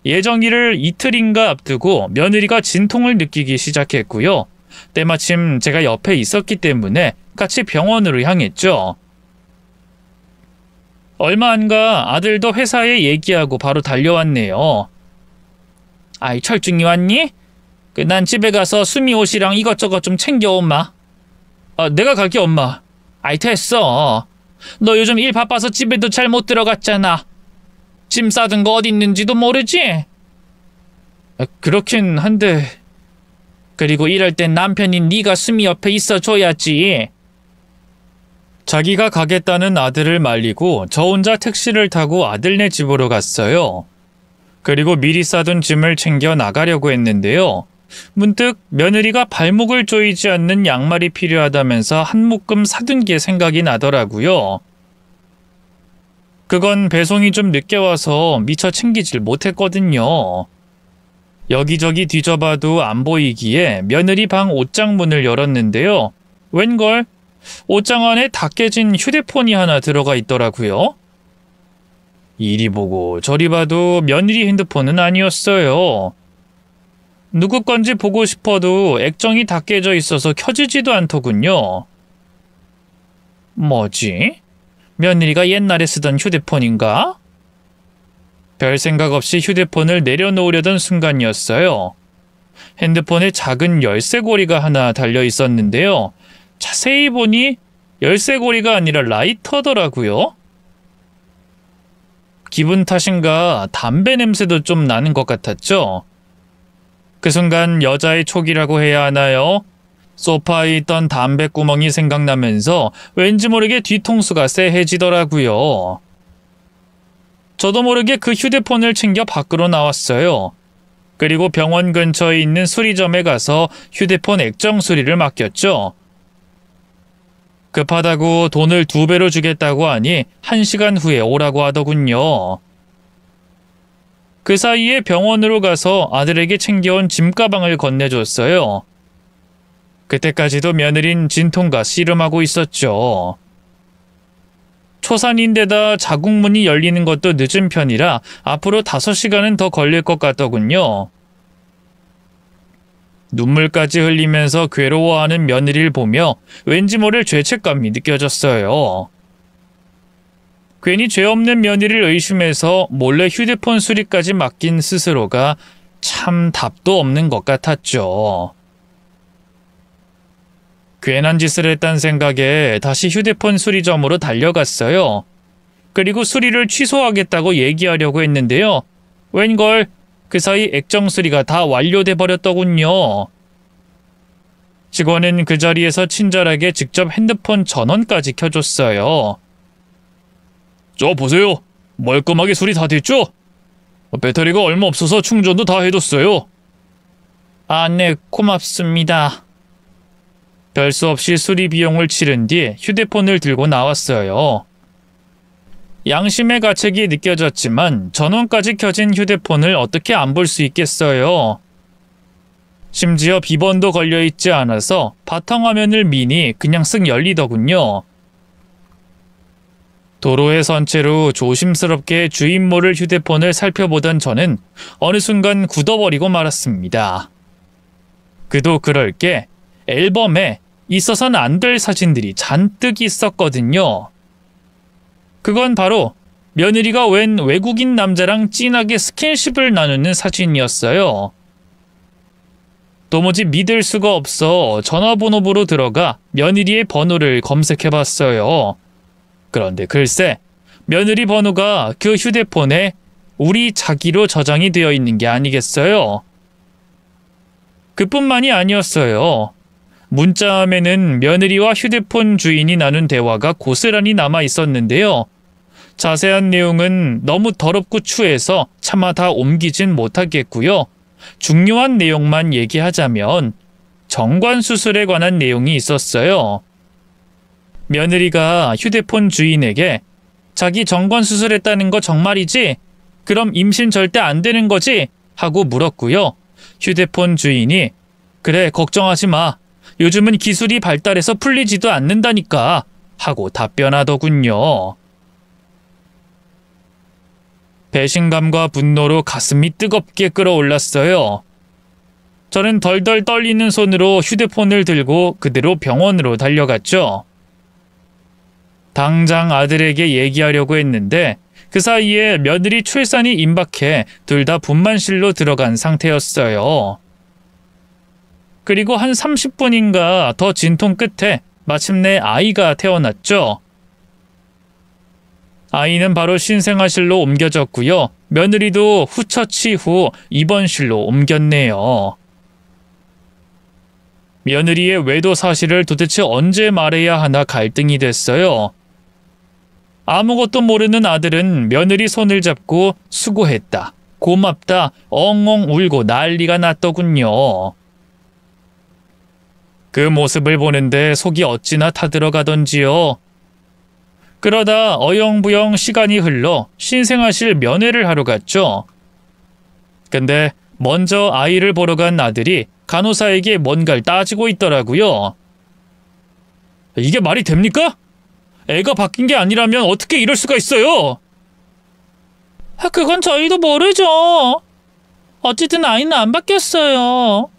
예정일을 이틀인가 앞두고 며느리가 진통을 느끼기 시작했고요. 때마침 제가 옆에 있었기 때문에 같이 병원으로 향했죠. 얼마 안 가 아들도 회사에 얘기하고 바로 달려왔네요. 철중이 왔니? 난 집에 가서 수미 옷이랑 이것저것 좀 챙겨 엄마. 내가 갈게 엄마. 됐어. 너 요즘 일 바빠서 집에도 잘 못 들어갔잖아. 짐 싸든 거 어디 있는지도 모르지? 그렇긴 한데. 그리고 이럴 땐 남편인 네가 수미 옆에 있어줘야지. 자기가 가겠다는 아들을 말리고 저 혼자 택시를 타고 아들네 집으로 갔어요. 그리고 미리 싸둔 짐을 챙겨 나가려고 했는데요. 문득 며느리가 발목을 조이지 않는 양말이 필요하다면서 한 묶음 사둔 게 생각이 나더라고요. 그건 배송이 좀 늦게 와서 미처 챙기질 못했거든요. 여기저기 뒤져봐도 안 보이기에 며느리 방 옷장 문을 열었는데요. 웬걸? 옷장 안에 다 깨진 휴대폰이 하나 들어가 있더라고요. 이리 보고 저리 봐도 며느리 핸드폰은 아니었어요. 누구 건지 보고 싶어도 액정이 다 깨져 있어서 켜지지도 않더군요. 뭐지? 며느리가 옛날에 쓰던 휴대폰인가? 별 생각 없이 휴대폰을 내려놓으려던 순간이었어요. 핸드폰에 작은 열쇠고리가 하나 달려 있었는데요. 자세히 보니 열쇠고리가 아니라 라이터더라고요. 기분 탓인가 담배 냄새도 좀 나는 것 같았죠. 그 순간 여자의 촉이라고 해야 하나요? 소파에 있던 담배구멍이 생각나면서 왠지 모르게 뒤통수가 쎄해지더라고요. 저도 모르게 그 휴대폰을 챙겨 밖으로 나왔어요. 그리고 병원 근처에 있는 수리점에 가서 휴대폰 액정 수리를 맡겼죠. 급하다고 돈을 2배로 주겠다고 하니 1시간 후에 오라고 하더군요. 그 사이에 병원으로 가서 아들에게 챙겨온 짐가방을 건네줬어요. 그때까지도 며느린 진통과 씨름하고 있었죠. 초산인데다 자궁문이 열리는 것도 늦은 편이라 앞으로 5시간은 더 걸릴 것 같더군요. 눈물까지 흘리면서 괴로워하는 며느리를 보며 왠지 모를 죄책감이 느껴졌어요. 괜히 죄 없는 며느리를 의심해서 몰래 휴대폰 수리까지 맡긴 스스로가 참 답도 없는 것 같았죠. 괜한 짓을 했단 생각에 다시 휴대폰 수리점으로 달려갔어요. 그리고 수리를 취소하겠다고 얘기하려고 했는데요. 웬걸 그 사이 액정 수리가 다 완료돼 버렸더군요. 직원은 그 자리에서 친절하게 직접 핸드폰 전원까지 켜줬어요. 저 보세요. 멀끔하게 수리 다 됐죠? 배터리가 얼마 없어서 충전도 다 해뒀어요. 아, 네, 고맙습니다. 별 수 없이 수리 비용을 치른 뒤 휴대폰을 들고 나왔어요. 양심의 가책이 느껴졌지만 전원까지 켜진 휴대폰을 어떻게 안 볼 수 있겠어요. 심지어 비번도 걸려있지 않아서 바탕화면을 미니 그냥 쓱 열리더군요. 도로에 선 채로 조심스럽게 주인 모를 휴대폰을 살펴보던 저는 어느 순간 굳어버리고 말았습니다. 그도 그럴 게 앨범에 있어서는 안 될 사진들이 잔뜩 있었거든요. 그건 바로 며느리가 웬 외국인 남자랑 진하게 스킨십을 나누는 사진이었어요. 도무지 믿을 수가 없어 전화번호부로 들어가 며느리의 번호를 검색해봤어요. 그런데 글쎄, 며느리 번호가 그 휴대폰에 우리 자기로 저장이 되어 있는 게 아니겠어요? 그뿐만이 아니었어요. 문자함에는 며느리와 휴대폰 주인이 나눈 대화가 고스란히 남아 있었는데요. 자세한 내용은 너무 더럽고 추해서 차마 다 옮기진 못하겠고요. 중요한 내용만 얘기하자면 정관 수술에 관한 내용이 있었어요. 며느리가 휴대폰 주인에게 자기 정관 수술했다는 거 정말이지? 그럼 임신 절대 안 되는 거지? 하고 물었고요. 휴대폰 주인이 그래 걱정하지 마. 요즘은 기술이 발달해서 풀리지도 않는다니까 하고 답변하더군요. 배신감과 분노로 가슴이 뜨겁게 끓어올랐어요. 저는 덜덜 떨리는 손으로 휴대폰을 들고 그대로 병원으로 달려갔죠. 당장 아들에게 얘기하려고 했는데 그 사이에 며느리 출산이 임박해 둘 다 분만실로 들어간 상태였어요. 그리고 한 30분인가 더 진통 끝에 마침내 아이가 태어났죠. 아이는 바로 신생아실로 옮겨졌고요. 며느리도 후처치 후 입원실로 옮겼네요. 며느리의 외도 사실을 도대체 언제 말해야 하나 갈등이 됐어요. 아무것도 모르는 아들은 며느리 손을 잡고 수고했다, 고맙다, 엉엉 울고 난리가 났더군요. 그 모습을 보는데 속이 어찌나 타들어가던지요. 그러다 어영부영 시간이 흘러 신생아실 면회를 하러 갔죠. 근데 먼저 아이를 보러 간 아들이 간호사에게 뭔가를 따지고 있더라고요. 이게 말이 됩니까? 애가 바뀐 게 아니라면 어떻게 이럴 수가 있어요? 그건 저희도 모르죠. 어쨌든 아이는 안 바뀌었어요.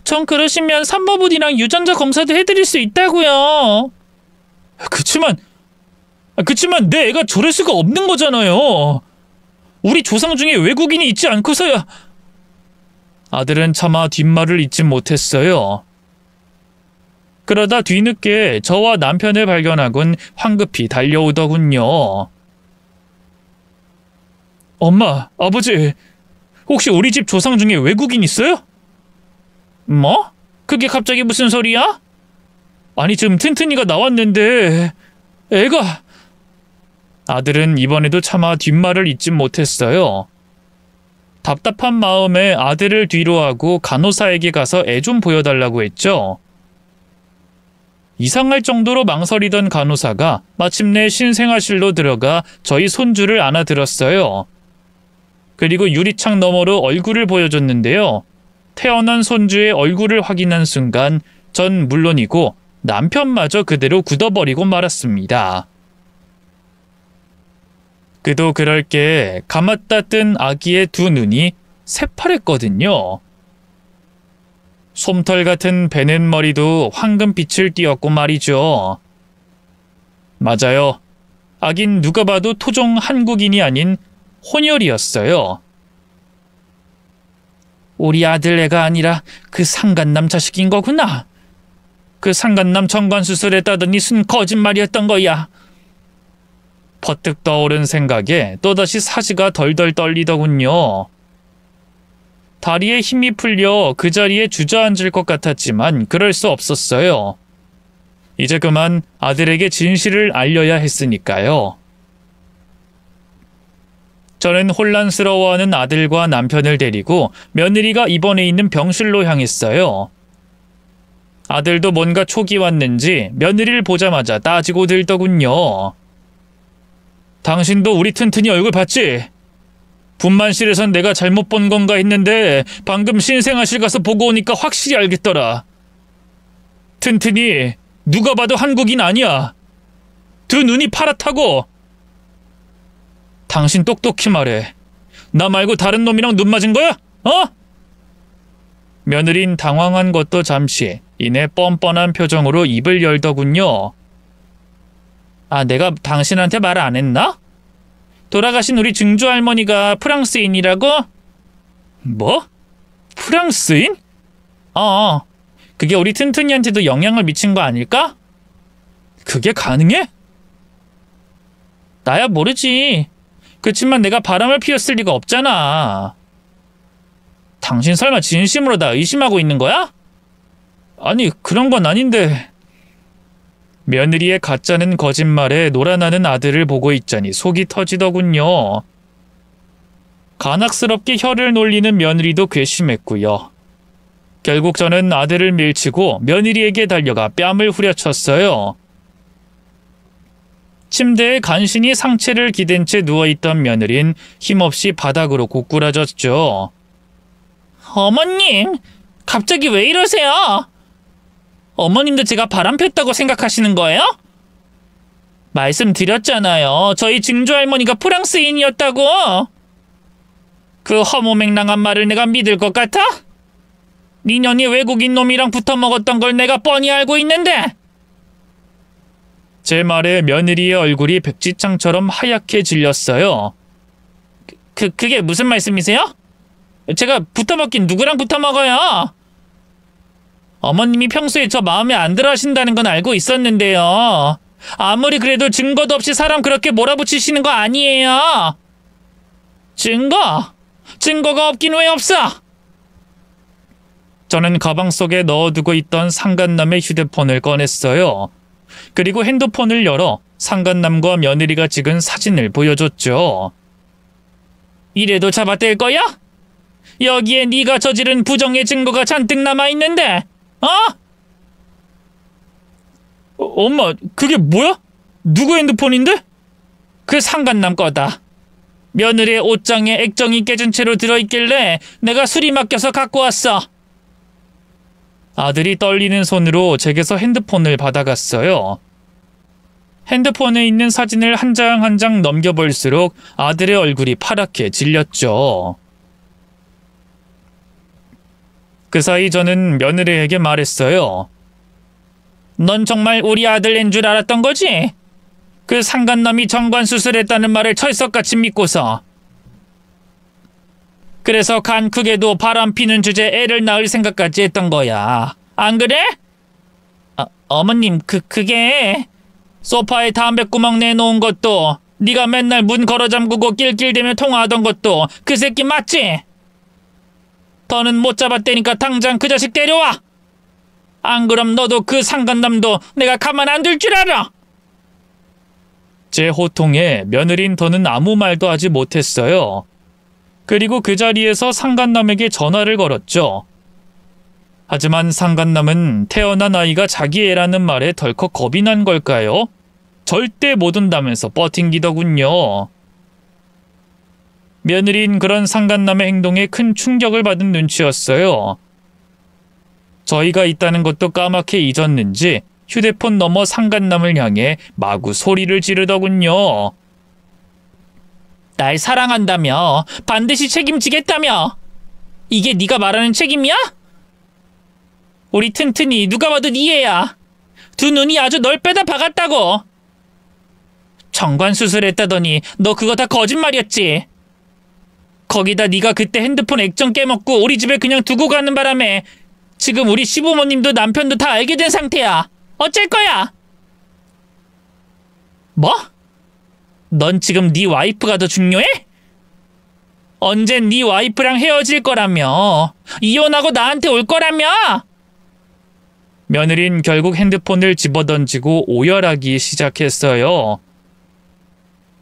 전 그러시면 산모분이랑 유전자 검사도 해드릴 수 있다고요. 그치만 내 애가 저럴 수가 없는 거잖아요. 우리 조상 중에 외국인이 있지 않고서야. 아들은 차마 뒷말을 잇지 못했어요. 그러다 뒤늦게 저와 남편을 발견하곤 황급히 달려오더군요. 엄마, 아버지, 혹시 우리 집 조상 중에 외국인 있어요? 뭐? 그게 갑자기 무슨 소리야? 아니, 지금 튼튼이가 나왔는데 애가... 아들은 이번에도 차마 뒷말을 잇지 못했어요. 답답한 마음에 아들을 뒤로하고 간호사에게 가서 애 좀 보여달라고 했죠. 이상할 정도로 망설이던 간호사가 마침내 신생아실로 들어가 저희 손주를 안아들었어요. 그리고 유리창 너머로 얼굴을 보여줬는데요. 태어난 손주의 얼굴을 확인한 순간 전 물론이고 남편마저 그대로 굳어버리고 말았습니다. 그도 그럴 게 감았다 뜬 아기의 두 눈이 새파랬거든요. 솜털 같은 베넷 머리도 황금빛을 띠었고 말이죠. 맞아요. 아긴 누가 봐도 토종 한국인이 아닌 혼혈이었어요. 우리 아들 애가 아니라 그 상간남 자식인 거구나. 그 상간남 정관수술했다더니 순 거짓말이었던 거야. 퍼뜩 떠오른 생각에 또다시 사지가 덜덜 떨리더군요. 다리에 힘이 풀려 그 자리에 주저앉을 것 같았지만 그럴 수 없었어요. 이제 그만 아들에게 진실을 알려야 했으니까요. 저는 혼란스러워하는 아들과 남편을 데리고 며느리가 입원해 있는 병실로 향했어요. 아들도 뭔가 촉이 왔는지 며느리를 보자마자 따지고 들더군요. 당신도 우리 튼튼이 얼굴 봤지? 분만실에선 내가 잘못 본 건가 했는데 방금 신생아실 가서 보고 오니까 확실히 알겠더라. 튼튼이 누가 봐도 한국인 아니야. 두 눈이 파랗다고. 당신 똑똑히 말해. 나 말고 다른 놈이랑 눈 맞은 거야? 어? 며느린 당황한 것도 잠시 이내 뻔뻔한 표정으로 입을 열더군요. 아, 내가 당신한테 말 안 했나? 돌아가신 우리 증조 할머니가 프랑스인이라고? 뭐? 프랑스인? 그게 우리 튼튼이한테도 영향을 미친 거 아닐까? 그게 가능해? 나야 모르지. 그치만 내가 바람을 피웠을 리가 없잖아. 당신 설마 진심으로 나 의심하고 있는 거야? 아니, 그런 건 아닌데. 며느리의 가짜는 거짓말에 놀아나는 아들을 보고 있자니 속이 터지더군요. 간악스럽게 혀를 놀리는 며느리도 괘씸했고요. 결국 저는 아들을 밀치고 며느리에게 달려가 뺨을 후려쳤어요. 침대에 간신히 상체를 기댄 채 누워있던 며느린 힘없이 바닥으로 고꾸라졌죠. 어머님, 갑자기 왜 이러세요? 어머님도 제가 바람 폈다고 생각하시는 거예요? 말씀드렸잖아요. 저희 증조 할머니가 프랑스인이었다고. 그 허무맹랑한 말을 내가 믿을 것 같아? 니년이 외국인 놈이랑 붙어 먹었던 걸 내가 뻔히 알고 있는데. 제 말에 며느리의 얼굴이 백지장처럼 하얗게 질렸어요. 그게 무슨 말씀이세요? 제가 붙어 먹긴 누구랑 붙어 먹어요? 어머님이 평소에 저 마음에 안 들어 하신다는 건 알고 있었는데요. 아무리 그래도 증거도 없이 사람 그렇게 몰아붙이시는 거 아니에요. 증거? 증거가 없긴 왜 없어? 저는 가방 속에 넣어두고 있던 상간남의 휴대폰을 꺼냈어요. 그리고 핸드폰을 열어 상간남과 며느리가 찍은 사진을 보여줬죠. 이래도 잡아댈 거야? 여기에 네가 저지른 부정의 증거가 잔뜩 남아있는데, 어? 엄마, 그게 뭐야? 누구 핸드폰인데? 그 상간남 거다. 며느리의 옷장에 액정이 깨진 채로 들어있길래 내가 수리 맡겨서 갖고 왔어. 아들이 떨리는 손으로 제게서 핸드폰을 받아갔어요. 핸드폰에 있는 사진을 한 장 한 장 넘겨볼수록 아들의 얼굴이 파랗게 질렸죠. 그 사이 저는 며느리에게 말했어요. 넌 정말 우리 아들인 줄 알았던 거지? 그 상간남이 정관수술했다는 말을 철석같이 믿고서. 그래서 간 크게도 바람피는 주제에 애를 낳을 생각까지 했던 거야. 안 그래? 어머님, 그게 소파에 담배구멍 내놓은 것도, 네가 맨날 문 걸어 잠그고 낄낄대며 통화하던 것도 그 새끼 맞지? 더는 못 잡았다니까 당장 그 자식 데려와. 안 그럼 너도 그 상간남도 내가 가만 안 둘 줄 알아. 제 호통에 며느린 더는 아무 말도 하지 못했어요. 그리고 그 자리에서 상간남에게 전화를 걸었죠. 하지만 상간남은 태어난 아이가 자기 애라는 말에 덜컥 겁이 난 걸까요? 절대 못 온다면서 버팅기더군요. 며느린 그런 상간남의 행동에 큰 충격을 받은 눈치였어요. 저희가 있다는 것도 까맣게 잊었는지 휴대폰 넘어 상간남을 향해 마구 소리를 지르더군요. 날 사랑한다며, 반드시 책임지겠다며. 이게 네가 말하는 책임이야? 우리 튼튼이 누가 봐도 네 애야. 두 눈이 아주 널 빼다 박았다고. 정관수술했다더니 너 그거 다 거짓말이었지. 거기다 네가 그때 핸드폰 액정 깨먹고 우리 집에 그냥 두고 가는 바람에 지금 우리 시부모님도 남편도 다 알게 된 상태야. 어쩔 거야? 뭐? 넌 지금 네 와이프가 더 중요해? 언젠 네 와이프랑 헤어질 거라며. 이혼하고 나한테 올 거라며. 며느린 결국 핸드폰을 집어던지고 오열하기 시작했어요.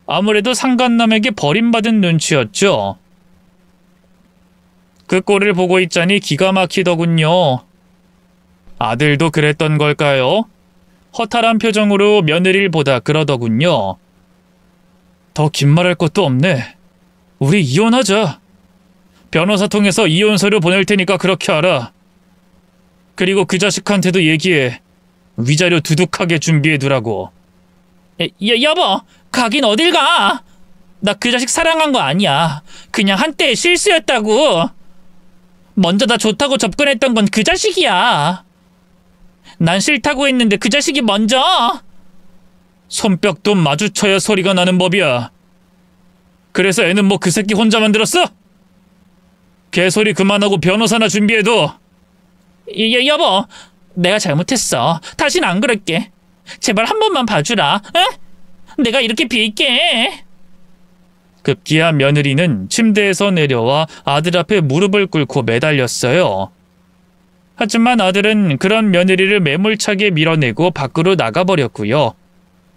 아무래도 상간남에게 버림받은 눈치였죠. 그 꼴을 보고 있자니 기가 막히더군요. 아들도 그랬던 걸까요? 허탈한 표정으로 며느리를 보다 그러더군요. 더 긴 말할 것도 없네. 우리 이혼하자. 변호사 통해서 이혼서류 보낼 테니까 그렇게 하라. 그리고 그 자식한테도 얘기해. 위자료 두둑하게 준비해두라고. 여보, 가긴 어딜 가. 나 그 자식 사랑한 거 아니야. 그냥 한때의 실수였다고. 먼저 나 좋다고 접근했던 건 그 자식이야. 난 싫다고 했는데 그 자식이 먼저. 손뼉도 마주쳐야 소리가 나는 법이야. 그래서 애는 뭐 그 새끼 혼자 만들었어? 개소리 그만하고 변호사나 준비해둬. 여보, 내가 잘못했어. 다신 안 그럴게. 제발 한 번만 봐주라. 에? 내가 이렇게 빌게. 급기야 며느리는 침대에서 내려와 아들 앞에 무릎을 꿇고 매달렸어요. 하지만 아들은 그런 며느리를 매몰차게 밀어내고 밖으로 나가버렸고요.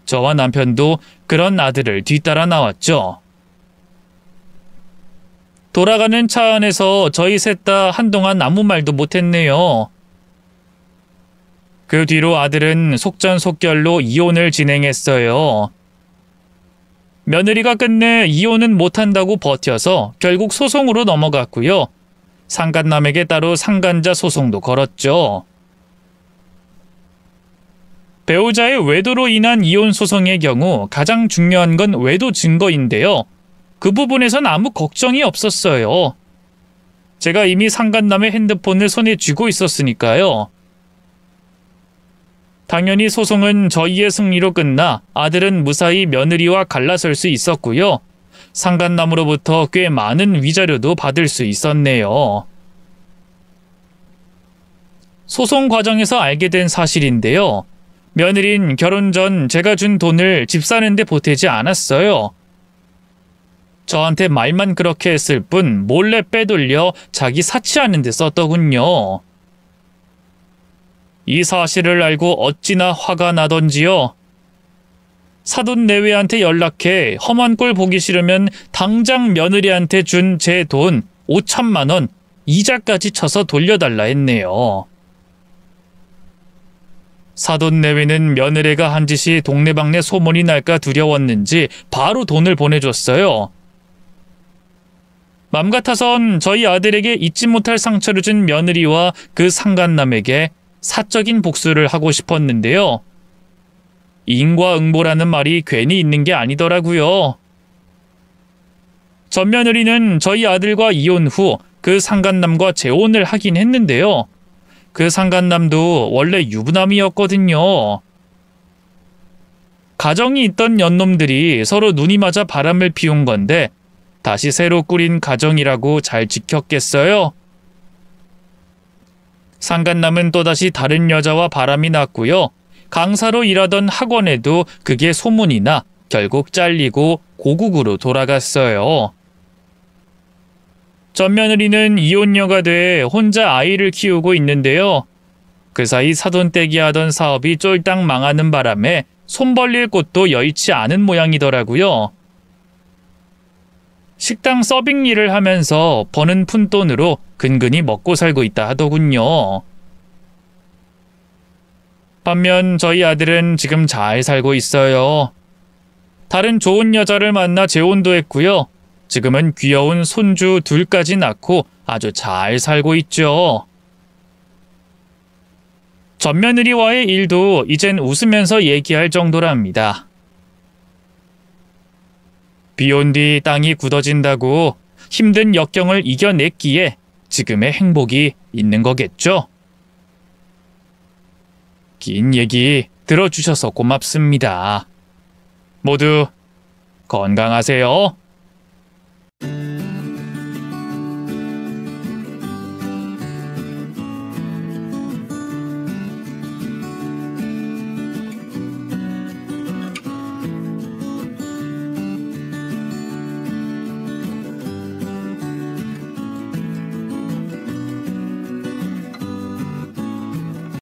저와 남편도 그런 아들을 뒤따라 나왔죠. 돌아가는 차 안에서 저희 셋 다 한동안 아무 말도 못했네요. 그 뒤로 아들은 속전속결로 이혼을 진행했어요. 며느리가 끝내 이혼은 못한다고 버텨서 결국 소송으로 넘어갔고요. 상간남에게 따로 상간자 소송도 걸었죠. 배우자의 외도로 인한 이혼 소송의 경우 가장 중요한 건 외도 증거인데요. 그 부분에선 아무 걱정이 없었어요. 제가 이미 상간남의 핸드폰을 손에 쥐고 있었으니까요. 당연히 소송은 저희의 승리로 끝나 아들은 무사히 며느리와 갈라설 수 있었고요. 상간남으로부터 꽤 많은 위자료도 받을 수 있었네요. 소송 과정에서 알게 된 사실인데요. 며느린 결혼 전 제가 준 돈을 집 사는 데 보태지 않았어요. 저한테 말만 그렇게 했을 뿐 몰래 빼돌려 자기 사치하는 데 썼더군요. 이 사실을 알고 어찌나 화가 나던지요. 사돈 내외한테 연락해 험한 꼴 보기 싫으면 당장 며느리한테 준 제 돈 5천만 원 이자까지 쳐서 돌려달라 했네요. 사돈 내외는 며느리가 한 짓이 동네방네 소문이 날까 두려웠는지 바로 돈을 보내줬어요. 맘 같아선 저희 아들에게 잊지 못할 상처를 준 며느리와 그 상간남에게 사적인 복수를 하고 싶었는데요. 인과응보라는 말이 괜히 있는 게 아니더라고요. 전 며느리는 저희 아들과 이혼 후 그 상간남과 재혼을 하긴 했는데요. 그 상간남도 원래 유부남이었거든요. 가정이 있던 연놈들이 서로 눈이 맞아 바람을 피운 건데 다시 새로 꾸린 가정이라고 잘 지켰겠어요? 상간남은 또다시 다른 여자와 바람이 났고요. 강사로 일하던 학원에도 그게 소문이 나 결국 잘리고 고국으로 돌아갔어요. 전 며느리는 이혼녀가 돼 혼자 아이를 키우고 있는데요. 그 사이 사돈떼기 하던 사업이 쫄딱 망하는 바람에 손 벌릴 곳도 여의치 않은 모양이더라고요. 식당 서빙 일을 하면서 버는 푼돈으로 근근히 먹고 살고 있다 하더군요. 반면 저희 아들은 지금 잘 살고 있어요. 다른 좋은 여자를 만나 재혼도 했고요. 지금은 귀여운 손주 둘까지 낳고 아주 잘 살고 있죠. 전 며느리와의 일도 이젠 웃으면서 얘기할 정도랍니다. 비 온 뒤 땅이 굳어진다고 힘든 역경을 이겨냈기에 지금의 행복이 있는 거겠죠? 긴 얘기 들어주셔서 고맙습니다. 모두 건강하세요.